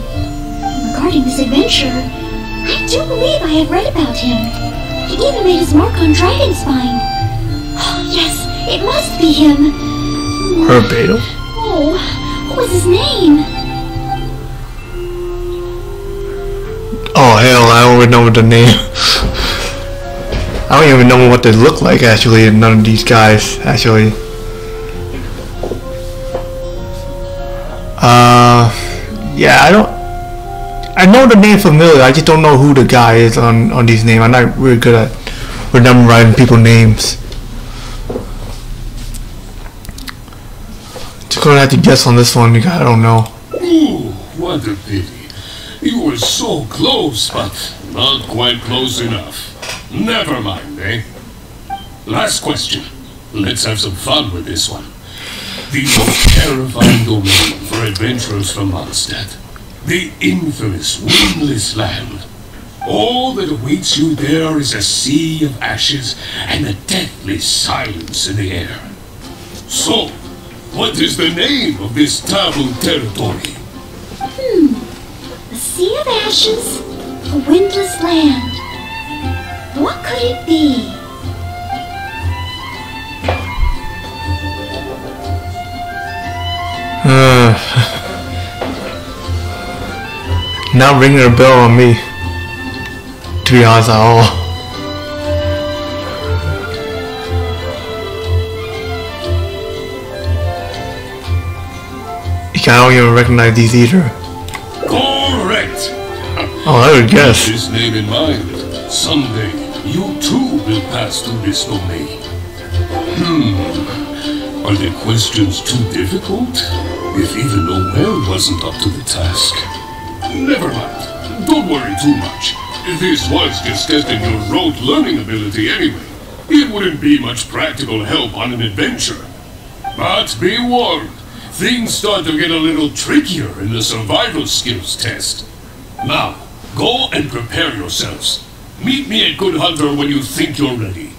Regarding this adventurer, I do believe I have read about him. He even made his mark on Dragonspine. Oh, yes, it must be him. Herbato? Oh, what was his name? Oh hell, I don't even know the name. I don't even know what they look like actually, none of these guys actually. Yeah, I know the name familiar, I just don't know who the guy is on these names. I'm not really good at remembering people's names. Just gonna have to guess on this one because I don't know. Ooh, what a pity. You were so close, but not quite close enough. Never mind, eh? Last question. Let's have some fun with this one. The most terrifying domain for adventurers from Mondstadt. The infamous Windless Land. All that awaits you there is a sea of ashes and a deathly silence in the air. So, what is the name of this taboo territory? A sea of ashes, a windless land. What could it be? Not ringing a bell on me, to be honest at all. I don't even recognize these either. Correct! Oh, I would guess. Keep this name in mind. Someday, you too will pass through this domain. Are the questions too difficult? If even Noelle wasn't up to the task. Never mind. Don't worry too much. This was just testing your rote learning ability anyway. It wouldn't be much practical help on an adventure. But be warned. Things start to get a little trickier in the survival skills test. Now, go and prepare yourselves. Meet me at Good Hunter when you think you're ready.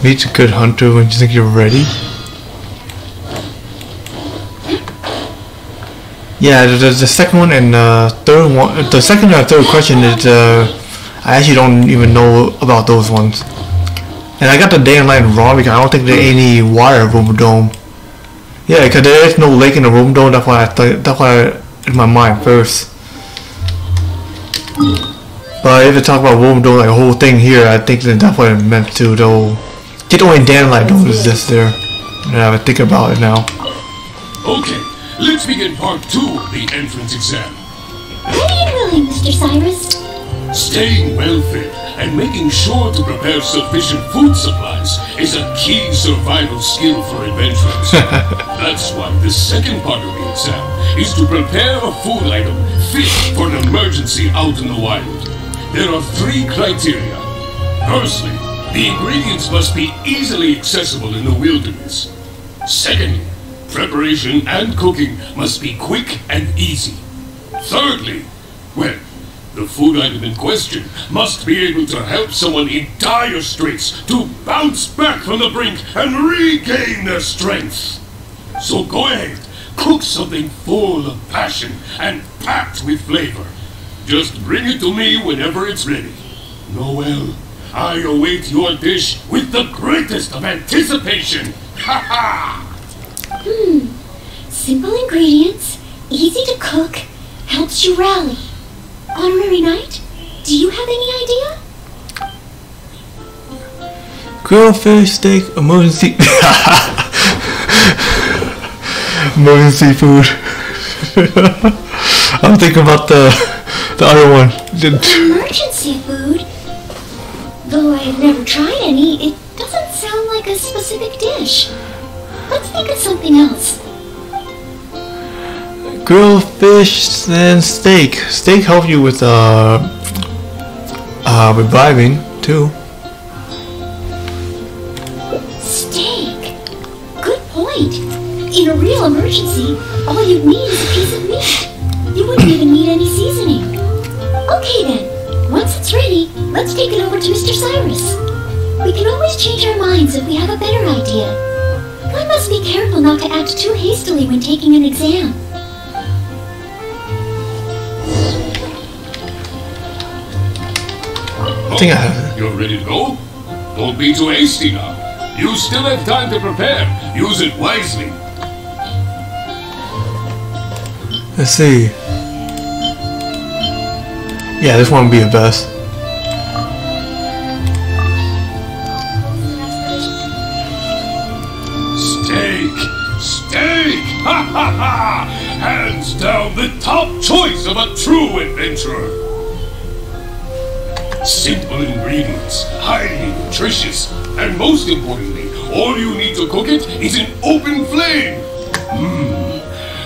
Meet a Good Hunter when you think you're ready? Yeah, the second one and third one, the second and third question is, I actually don't even know about those ones. And I got the dandelion wrong because I don't think there's any water in Wolvendom. Yeah, because there is no lake in the Wolvendom. That's why in my mind first. But if you talk about Wolvendom, like the whole thing here, I think that's what it meant to. Though, just only dandelion don't exist there. And I have to think about it now. Okay, let's begin part 2 of the entrance exam. Ready and willing, Mr. Cyrus. Staying well fed and making sure to prepare sufficient food supplies is a key survival skill for adventurers. That's why the second part of the exam is to prepare a food item fit for an emergency out in the wild. There are 3 criteria. Firstly, the ingredients must be easily accessible in the wilderness. Secondly, preparation and cooking must be quick and easy. Thirdly, well, the food item in question must be able to help someone in dire straits to bounce back from the brink and regain their strength. So go ahead, cook something full of passion and packed with flavor. Just bring it to me whenever it's ready. Noelle, I await your dish with the greatest of anticipation. Ha ha! Simple ingredients, easy to cook, helps you rally. Honorary Knight, do you have any idea? Grilled fish, steak, emergency. Emergency food. I'm thinking about the other one. Emergency food? Though I've never tried any, it doesn't sound like a specific dish. Let's think of something else. Grilled fish and steak. Steak helps you with reviving too. Steak. Good point. In a real emergency, all you'd need is a piece of meat. You wouldn't even need any seasoning. Okay then. Once it's ready, let's take it over to Mr. Cyrus. We can always change our minds if we have a better idea. I must be careful not to act too hastily when taking an exam. You're ready to go? Don't be too hasty now. You still have time to prepare. Use it wisely. Let's see. Yeah, this one would be the best. Steak! Steak! Ha ha ha! Hands down the top choice of a true adventurer. Simple ingredients, highly nutritious, and most importantly, all you need to cook it is an open flame.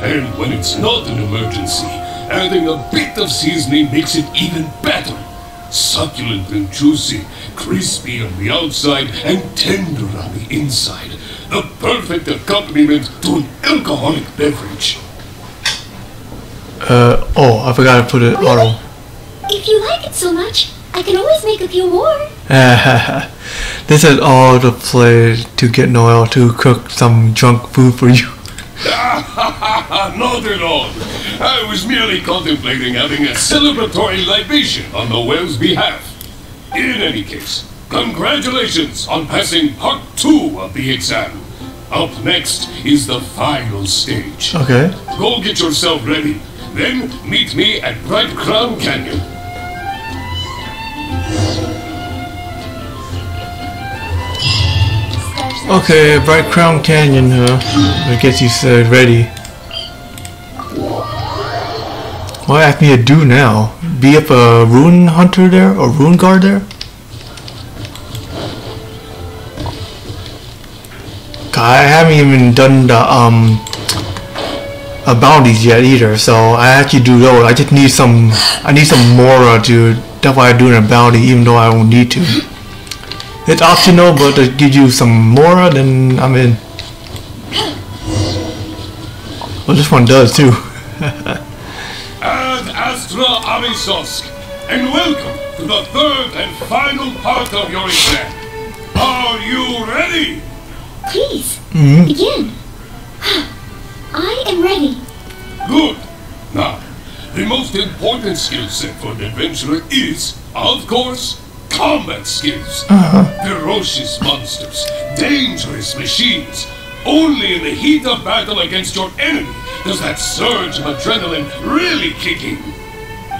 And when it's not an emergency, adding a bit of seasoning makes it even better. Succulent and juicy, crispy on the outside and tender on the inside. The perfect accompaniment to an alcoholic beverage. Oh, I forgot to put it auto. If you like it so much, I can always make a few more. This is all the play to get Noelle to cook some junk food for you. Not at all. I was merely contemplating having a celebratory libation on Noelle's behalf. In any case, congratulations on passing part 2 of the exam. Up next is the final stage. Okay. Go get yourself ready. Then meet me at Bright Crown Canyon. Okay, Bright Crown Canyon, I guess you said ready. What ask me to do now? Be up a rune hunter there or rune guard there? I haven't even done the bounties yet either, so I actually do those. I just need some. I need some Mora to. That's why I'm doing a bounty, even though I don't need to. It's optional, but to give you some Mora, then I'm in. Well, this one does too. Ad Astra Amisosk, and welcome to the third and final part of your exam. Are you ready? Please, begin. I am ready. Good. Now, the most important skill set for an adventurer is, of course, combat skills. Ferocious monsters, dangerous machines. Only in the heat of battle against your enemy does that surge of adrenaline really kick in.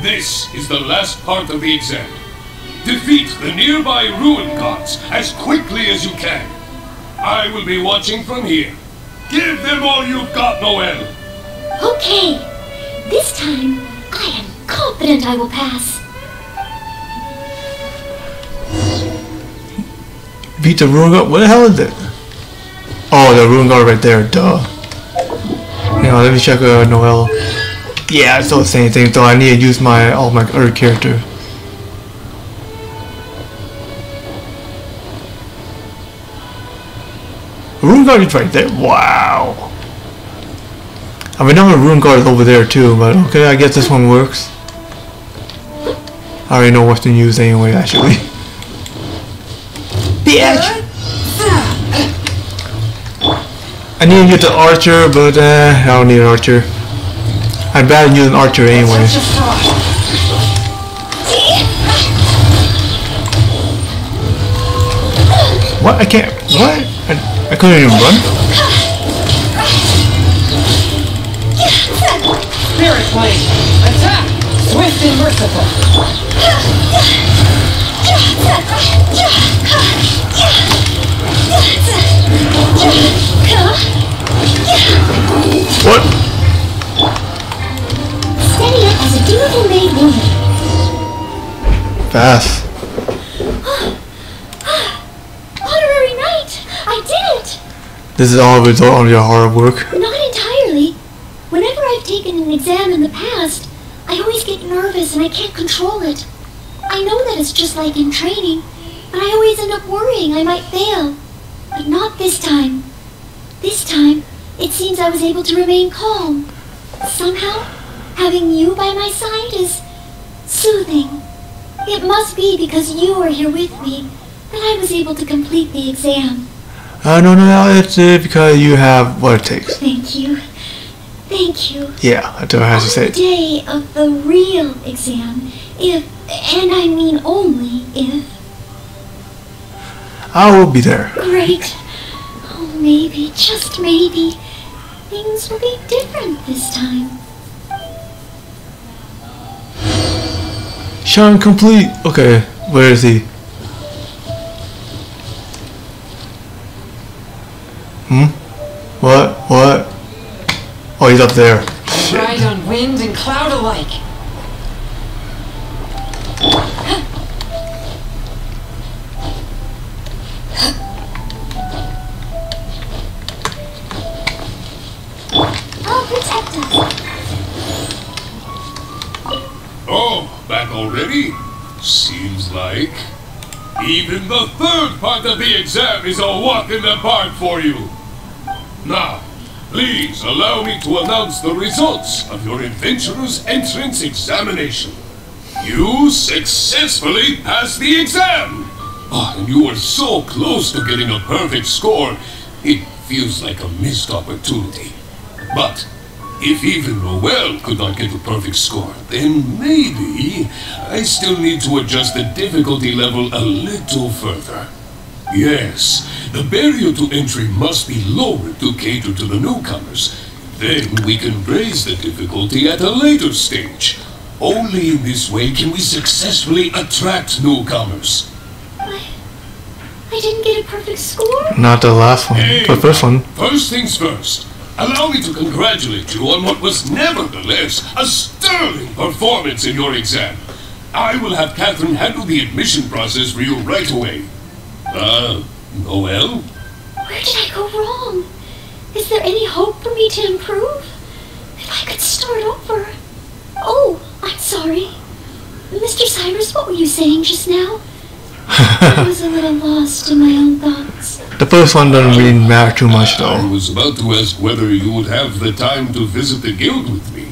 This is the last part of the exam. Defeat the nearby ruin gods as quickly as you can. I will be watching from here. Give them all you've got, Noelle. Okay. This time, I am confident I will pass. Beat the ruin guard? What the hell is it? Oh, the ruin guard right there. Duh. Hang on, let me check Noelle. Yeah, it's still the same thing. So I need to use my other character. Rune guard is right there. Wow. I mean, another rune guard is over there too, but okay, I guess this one works. I already know what to use anyway, actually. Bitch! I need to get the archer, but I don't need an archer. I'd rather use an archer anyway. What? I can't. What? I couldn't even run? Spirit blade! Attack! Swift and merciful! What? Steady up as a dutiful maid woman. Fast. Honorary knight! I did it! This is all a result of your hard work. Not entirely. Whenever I've taken an exam in the past, I always get nervous and I can't control it. I know that it's just like in training, but I always end up worrying I might fail. But not this time. This time, it seems I was able to remain calm. Somehow, having you by my side is soothing. It must be because you are here with me that I was able to complete the exam. No, it's because you have what it takes. Thank you. Thank you. Yeah, I don't have to say On the day of the real exam, if, and I mean only if... I will be there. Great. Oh, maybe, just maybe, things will be different this time. Sean complete. Okay, where is he? What? Oh, he's up there. Ride on wind and cloud alike. I'll protect us. Oh, back already? Seems like. Even the third part of the exam is a walk in the park for you. Now, please allow me to announce the results of your adventurer's entrance examination. You successfully passed the exam! Oh, and you were so close to getting a perfect score, it feels like a missed opportunity. But if even Noelle could not get a perfect score, then maybe I still need to adjust the difficulty level a little further. Yes, the barrier to entry must be lowered to cater to the newcomers. Then we can raise the difficulty at a later stage. Only in this way can we successfully attract newcomers. I didn't get a perfect score? Not the last one, Hey, the first one. First things first. Allow me to congratulate you on what was nevertheless a sterling performance in your exam. I will have Catherine handle the admission process for you right away. Noelle? Where did I go wrong? Is there any hope for me to improve? If I could start over. Oh, I'm sorry. Mr. Cyrus, what were you saying just now? I was a little lost in my own thoughts. The first one doesn't really matter too much though. I was about to ask whether you would have the time to visit the guild with me.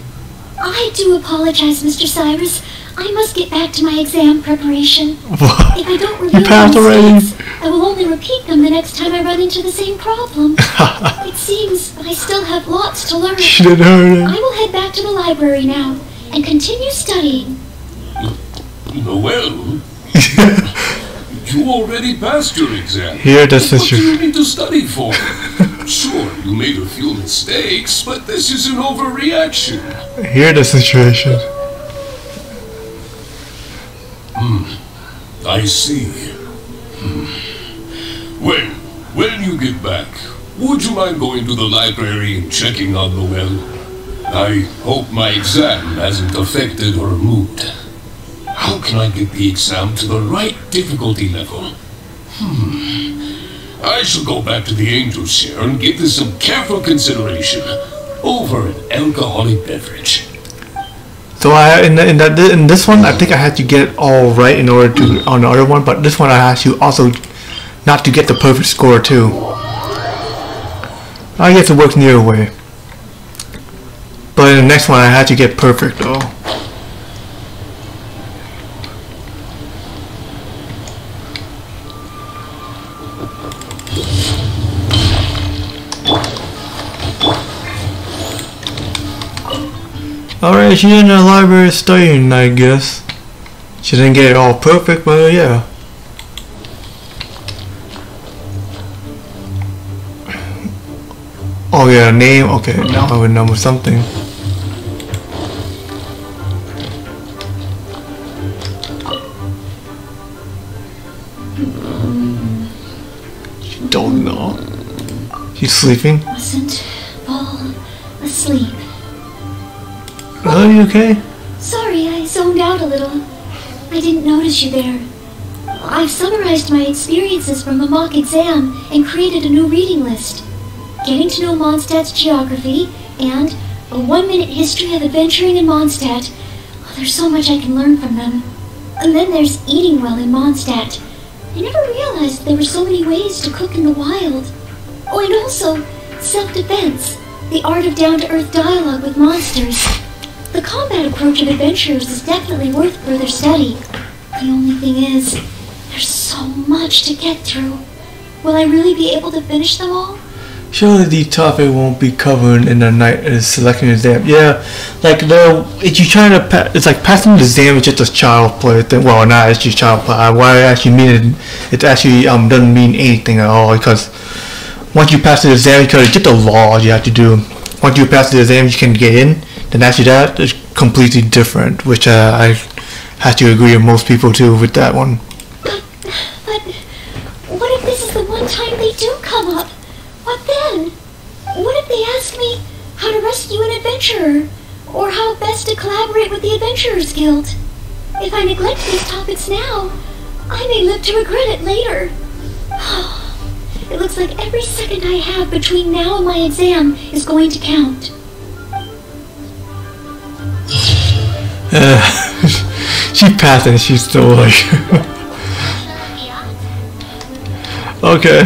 I do apologize, Mr. Cyrus. I must get back to my exam preparation. What? If I don't You review passed my already? mistakes, I will only repeat them the next time I run into the same problem. It seems I still have lots to learn. She didn't hurt him. I will head back to the library now and continue studying. Noelle? You already passed your exam. Here, that's What do true. you need to study for? Sure, you made a few mistakes, but this is an overreaction. Here, the situation. I see. When you get back, would you mind going to the library and checking on Noelle? I hope my exam hasn't affected her mood. How can I get the exam to the right difficulty level? I shall go back to the Angel's Share and give this some careful consideration over an alcoholic beverage. So in this one, I think I had to get it all right in order to on the other one, but this one I had to also not to get the perfect score too. I guess it works neither way. But in the next one, I had to get perfect though. Alright, she's in the library studying, I guess. She didn't get it all perfect, but yeah. Oh yeah, name. Okay, now I would know something. Don't know. She's sleeping. Mustn't fall asleep. Are you okay? Sorry, I zoned out a little. I didn't notice you there. I've summarized my experiences from the mock exam and created a new reading list. Getting to know Mondstadt's geography and a 1-minute history of adventuring in Mondstadt. Oh, there's so much I can learn from them. And then there's eating well in Mondstadt. I never realized there were so many ways to cook in the wild. Oh, and also self-defense, the art of down-to-earth dialogue with monsters. The combat approach of adventurers is definitely worth further study. The only thing is, there's so much to get through. Will I really be able to finish them all? Surely the topic won't be covered in the night selection exam. Yeah, like if you trying to it's like passing the exam is just a child play thing. Well, not actually child play. What I actually mean it actually doesn't mean anything at all, because once you pass the exam, because it's just a law you have to do. Once you pass the exam, you can get in. Then after that, it's completely different, which I have to agree with most people too with that one. But what if this is the one time they do come up? What then? What if they ask me how to rescue an adventurer, or how best to collaborate with the Adventurers Guild? If I neglect these topics now, I may live to regret it later. It looks like every second I have between now and my exam is going to count. She passed and she's still like... Okay.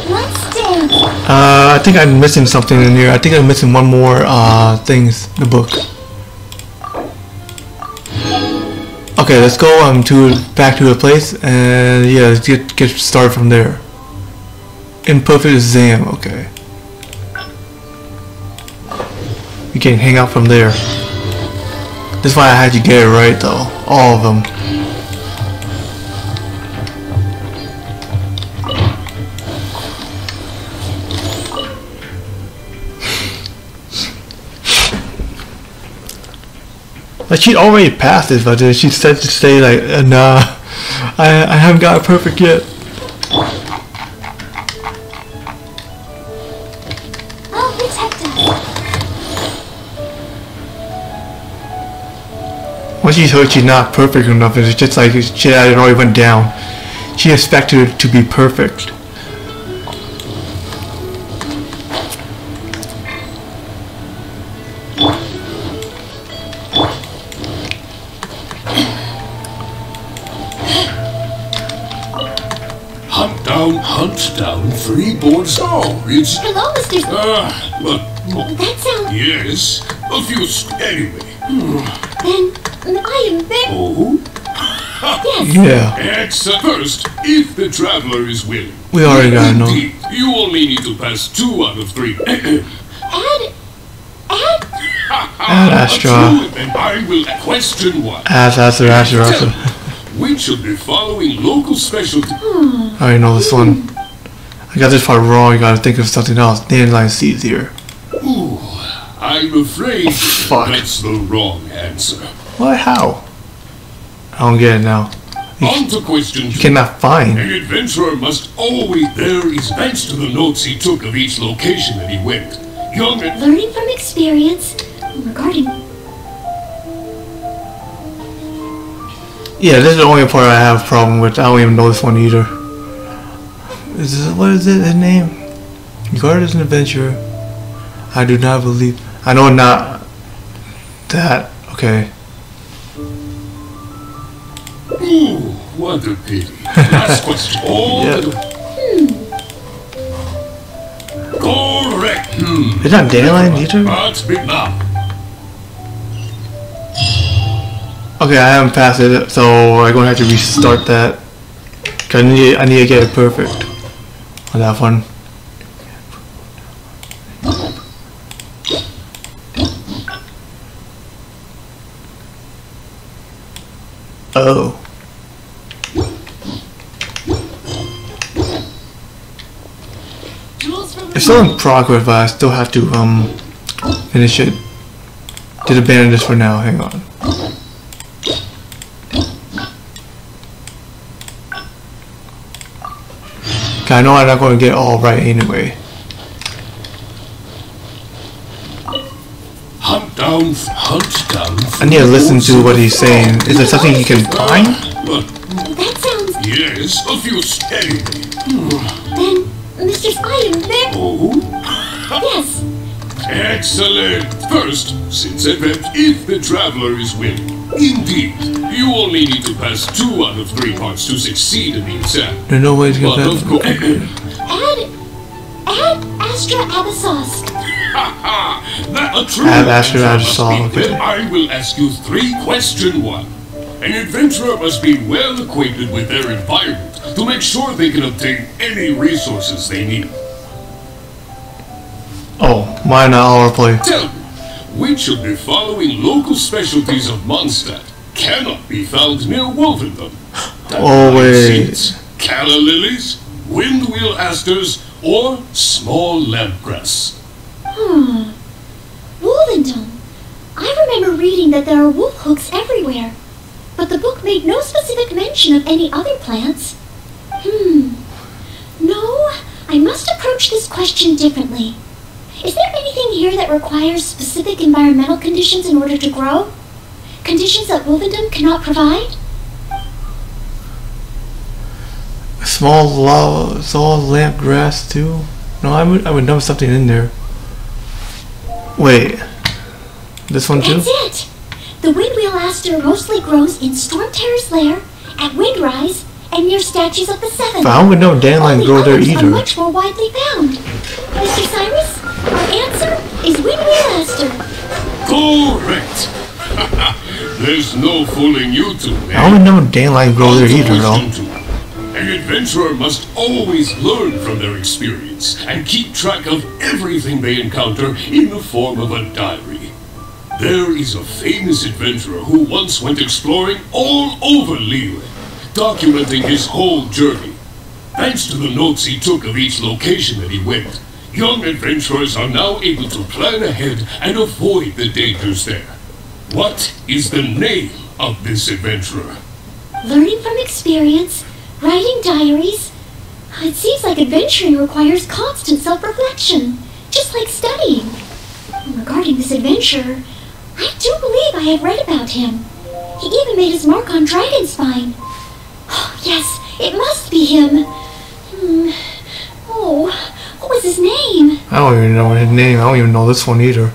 Let's dance. I think I'm missing something in here. I think I'm missing one more things in the book. Okay, let's go back to the place, and yeah, let's get started from there. Imperfect exam, okay. We can hang out from there. That's why I had you get it right though. All of them. Like she already passed it, but then she said to stay like, nah, I haven't got it perfect yet. I'll protect us. Once she heard she's not perfect enough, it's just like shit that already went down. She expected it to be perfect. Hunt down 3 boards. Oh, it's... Hello, Mr. That sounds... Yes, a few... Anyway. Then I am very... Oh? Yes. Yeah. Excellent. First, if the traveler is willing. We already got know. You only need to pass 2 out of 3. Add Astra. And I will question 1. Astra. We should be following local specialty. I already know this one. I got this part wrong. You gotta think of something else. Dandelion seeds here. Ooh, I'm afraid Fuck. That's the wrong answer. What? How? I don't get it now. On to question 2. You cannot find. An adventurer must always... There is thanks to the notes he took of each location that he went. Young and... Learning from experience regarding... Yeah, this is the only part I have a problem with. I don't even know this one either. What is it, his name? God is an adventurer. I do not believe... I know not... That... Okay. Ooh, what a pity. Last question. Correct. Is that Dandelion either? But big now. Okay, I haven't passed it, so I'm gonna have to restart that. Cause I need to get it perfect on that one. Oh. If still in progress, but I still have to finish it. Did abandon this for now. Hang on. I know I'm not going to get it all right anyway. Hunt down. I need to listen to what he's saying. Is there something you can find? That sounds... Yes, a few steady. Then, Mr. Spider, there... Oh? Yes. Excellent. First, since event, if the traveler is willing. Indeed, you only need to pass 2 out of 3 parts to succeed in the exam. There's no way to get that. Add Astra Abyssos. That a true Add Astra adventurer Abyssos, must be, okay. then I will ask you 3 question 1. An adventurer must be well acquainted with their environment to make sure they can obtain any resources they need. Oh, mine our play. Tell me, which of the following local specialties of Mondstadt cannot be found near Wolvendom? Oh wait. Seeds, calla lilies, windwheel asters, or small lampgrass? Wolvendom. I remember reading that there are wolf hooks everywhere, but the book made no specific mention of any other plants. No, I must approach this question differently. Is there anything here that requires specific environmental conditions in order to grow? Conditions that Wolvendom cannot provide? Small lamp grass too? No, I would know something in there. Wait. This one too? That's it! The windwheel aster mostly grows in Storm Terror's lair, at Windrise, and near statues of the Seven. But I would know dandelion grow there Are either. much more widely found. Mr. Cyrus, our answer is windwheel aster. Correct! There's no fooling you two, man. I would know dandelion grow there either though. An adventurer must always learn from their experience and keep track of everything they encounter in the form of a diary. There is a famous adventurer who once went exploring all over Lille, documenting his whole journey. Thanks to the notes he took of each location that he went, young adventurers are now able to plan ahead and avoid the dangers there. What is the name of this adventurer? Learning from experience, writing diaries. It seems like adventuring requires constant self-reflection, just like studying. Regarding this adventurer, I do believe I have read about him. He even made his mark on Dragonspine. Oh, yes, it must be him. Oh, what was his name? I don't even know his name. I don't even know this one either.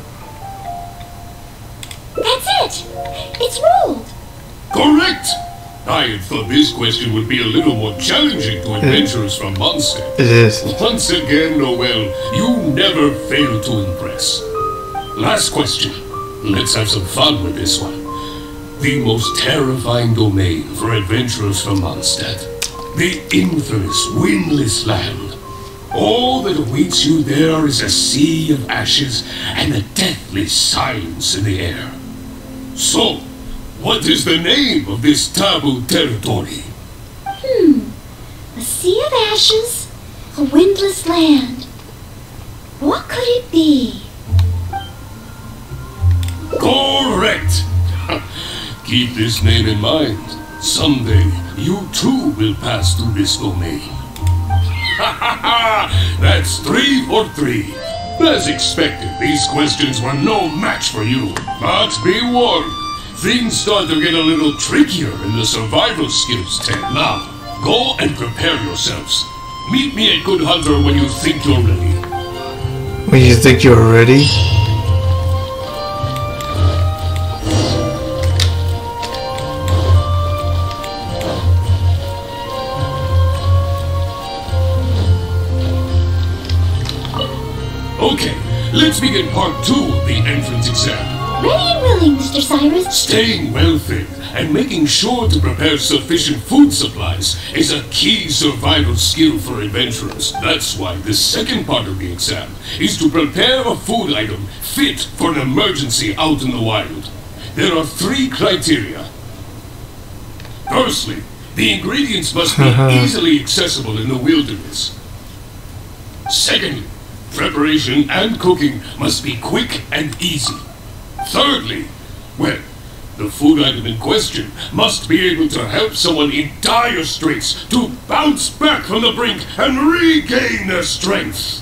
That's it! It's Roald! Correct! I had thought this question would be a little more challenging to adventurers from Mondstadt. It is. Once again, Noelle, you never fail to impress. Last question. Let's have some fun with this one. The most terrifying domain for adventurers from Mondstadt. The infamous Windless Land. All that awaits you there is a sea of ashes and a deathly silence in the air. So, what is the name of this taboo territory? A sea of ashes, a windless land. What could it be? Correct! Keep this name in mind. Someday, you too will pass through this domain. Ha ha ha! That's 3 for 3. As expected, these questions were no match for you. But be warned, things start to get a little trickier in the survival skills tent. Now, go and prepare yourselves. Meet me at Good Hunter when you think you're ready. When you think you're ready? Okay, let's begin part 2 of the entrance exam. Ready and willing, Mr. Cyrus. Staying well fed and making sure to prepare sufficient food supplies is a key survival skill for adventurers. That's why the second part of the exam is to prepare a food item fit for an emergency out in the wild. There are 3 criteria. Firstly, the ingredients must be easily accessible in the wilderness. Secondly, Preparation and cooking must be quick and easy. Thirdly, well, the food item in question must be able to help someone in dire straits to bounce back from the brink and regain their strength.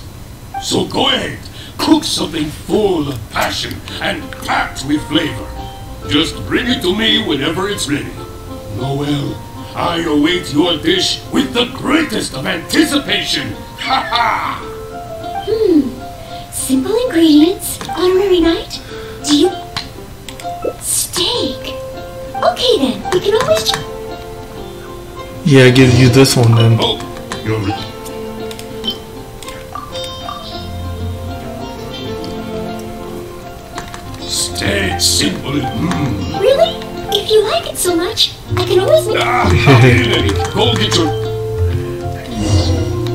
So go ahead, cook something full of passion and packed with flavor. Just bring it to me whenever it's ready. Noelle, I await your dish with the greatest of anticipation. Ha ha! Simple ingredients. Honorary night. Do you... Steak. Okay then, we can always... Yeah, give you this one then. Oh, you're... Stay simple and Really? If you like it so much, I can always make... Go get your...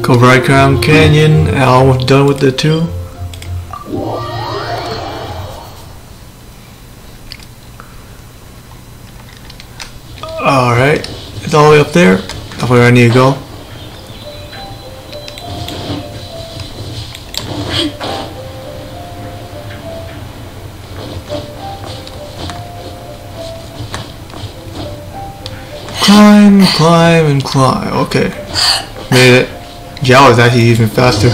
Go right Crown Canyon. Almost done with it too. Alright. It's all the way up there. That's where I need to go. Climb, climb, and climb. Okay. Made it. Yeah, I was actually even faster.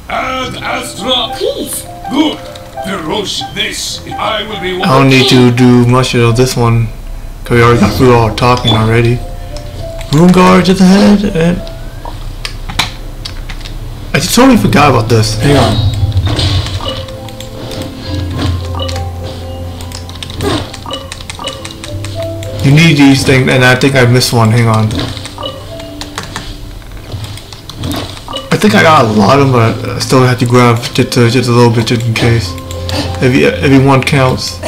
And Astra! Please. Good! Feroce this! I will be... I don't need to do much of this one. Because we already got through all talking already. Room guard just ahead, and... I just totally forgot about this. Hang on. You need these things, and I think I missed one. Hang on. I think I got a lot of them, but I still have to grab just a little bit just in case. Every one counts.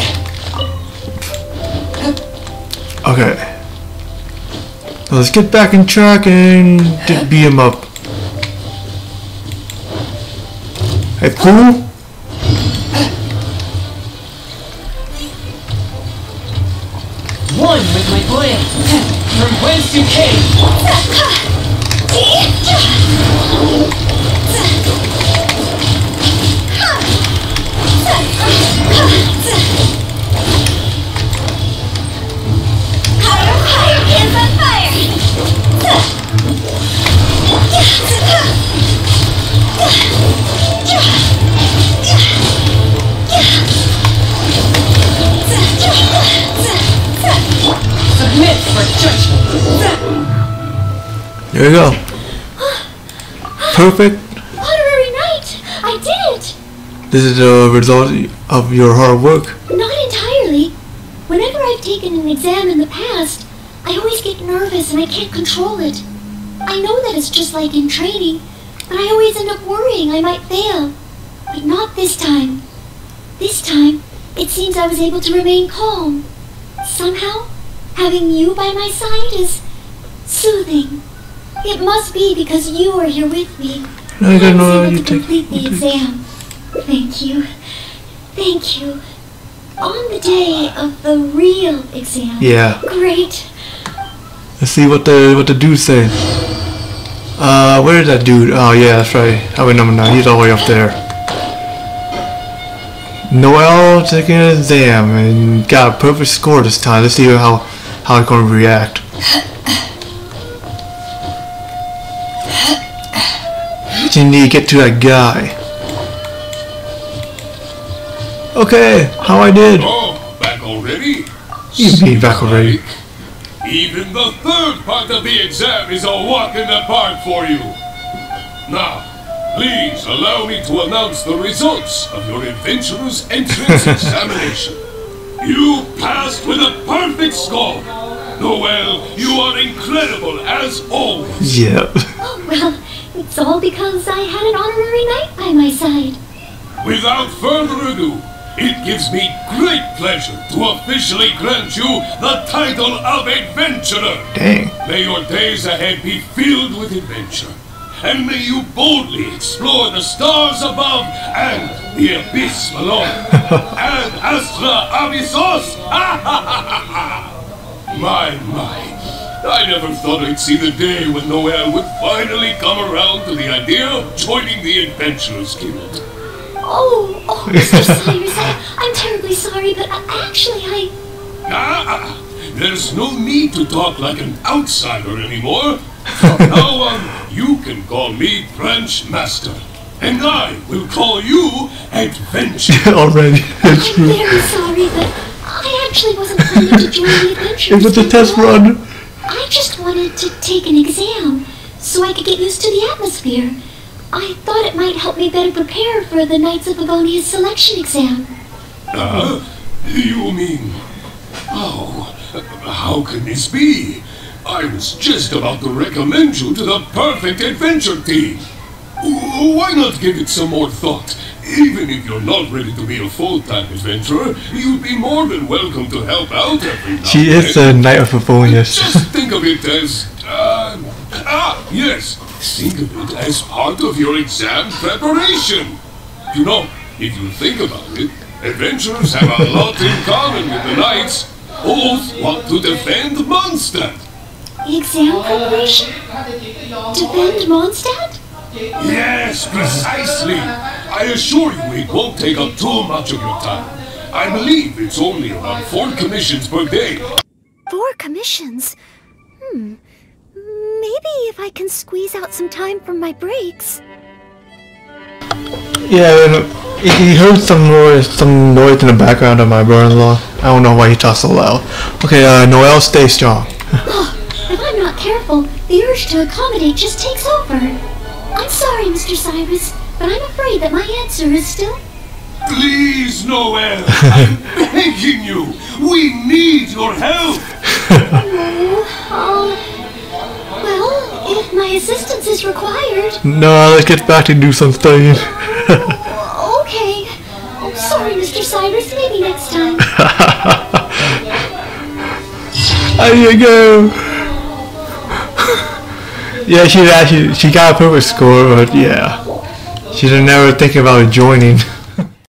Okay. So let's get back in track and just beat him up. Hey, Pooh? One with my blade, from whence you came. Hands on fire! Submit for judgment. There you go. Perfect. Honorary knight! I did it! This is the result of your hard work. Not entirely. Whenever I've taken an exam in the past, I always get nervous and I can't control it. I know that it's just like in training, but I always end up worrying I might fail. But not this time. This time, it seems I was able to remain calm. Somehow, having you by my side is soothing. It must be because you are here with me. No, I don't know I was you able to complete the exam. Thank you. Thank you. On the day of the real exam. Yeah. Great. Let's see what the dude says. Where is that dude? Oh yeah, that's right. I remember now. He's all the way up there. Noelle taking an exam and got a perfect score this time. Let's see how it's gonna react. You need to get to that guy. Okay, how I did? Oh, back already? You mean back already? Even the third part of the exam is a walk in the park for you. Now, please allow me to announce the results of your adventurer's entrance examination. You passed with a perfect score. Noelle, you are incredible as always. Yep. Oh, well, it's all because I had an honorary knight by my side. Without further ado, it gives me great pleasure to officially grant you the title of Adventurer. Dang. May your days ahead be filled with adventure, and may you boldly explore the stars above and the abyss below. And Astra Abyssos! My. I never thought I'd see the day when Noelle would finally come around to the idea of joining the Adventurers Guild. Oh, Mr. Cyrus, I'm terribly sorry, but actually There's no need to talk like an outsider anymore. From now on, you can call me Branch Master, and I will call you Adventurer. Already, it's I'm very sorry, but I actually wasn't planning to join the Adventurers. It was a test run. I just wanted to take an exam, so I could get used to the atmosphere. I thought it might help me better prepare for the Knights of Livonia's selection exam. You mean... Oh, how can this be? I was just about to recommend you to the perfect adventure team. Why not give it some more thought? Even if you're not ready to be a full-time adventurer, you'd be more than welcome to help out every now and then. She is the Knight of Livonia. Just think of it as... yes. Think of it as part of your exam preparation. You know, if you think about it, adventurers have a lot in common with the knights. Both want to defend Mondstadt. Exam preparation? Defend Mondstadt? Yes, precisely. I assure you it won't take up too much of your time. I believe it's only around 4 commissions per day. 4 commissions? Maybe if I can squeeze out some time from my breaks. Yeah, he heard some noise in the background of my brother-in-law. I don't know why he talks so loud. Okay, Noelle, stay strong. If I'm not careful, the urge to accommodate just takes over. I'm sorry, Mr. Cyrus, but I'm afraid that my answer is still... Please, Noelle, I'm begging you. We need your help. Well, if my assistance is required... No, let's get back to do some studying. Okay. Oh, sorry, Mr. Cyrus. Maybe next time. There you go. Yeah, she got a perfect score, but yeah. She's never thinking about joining.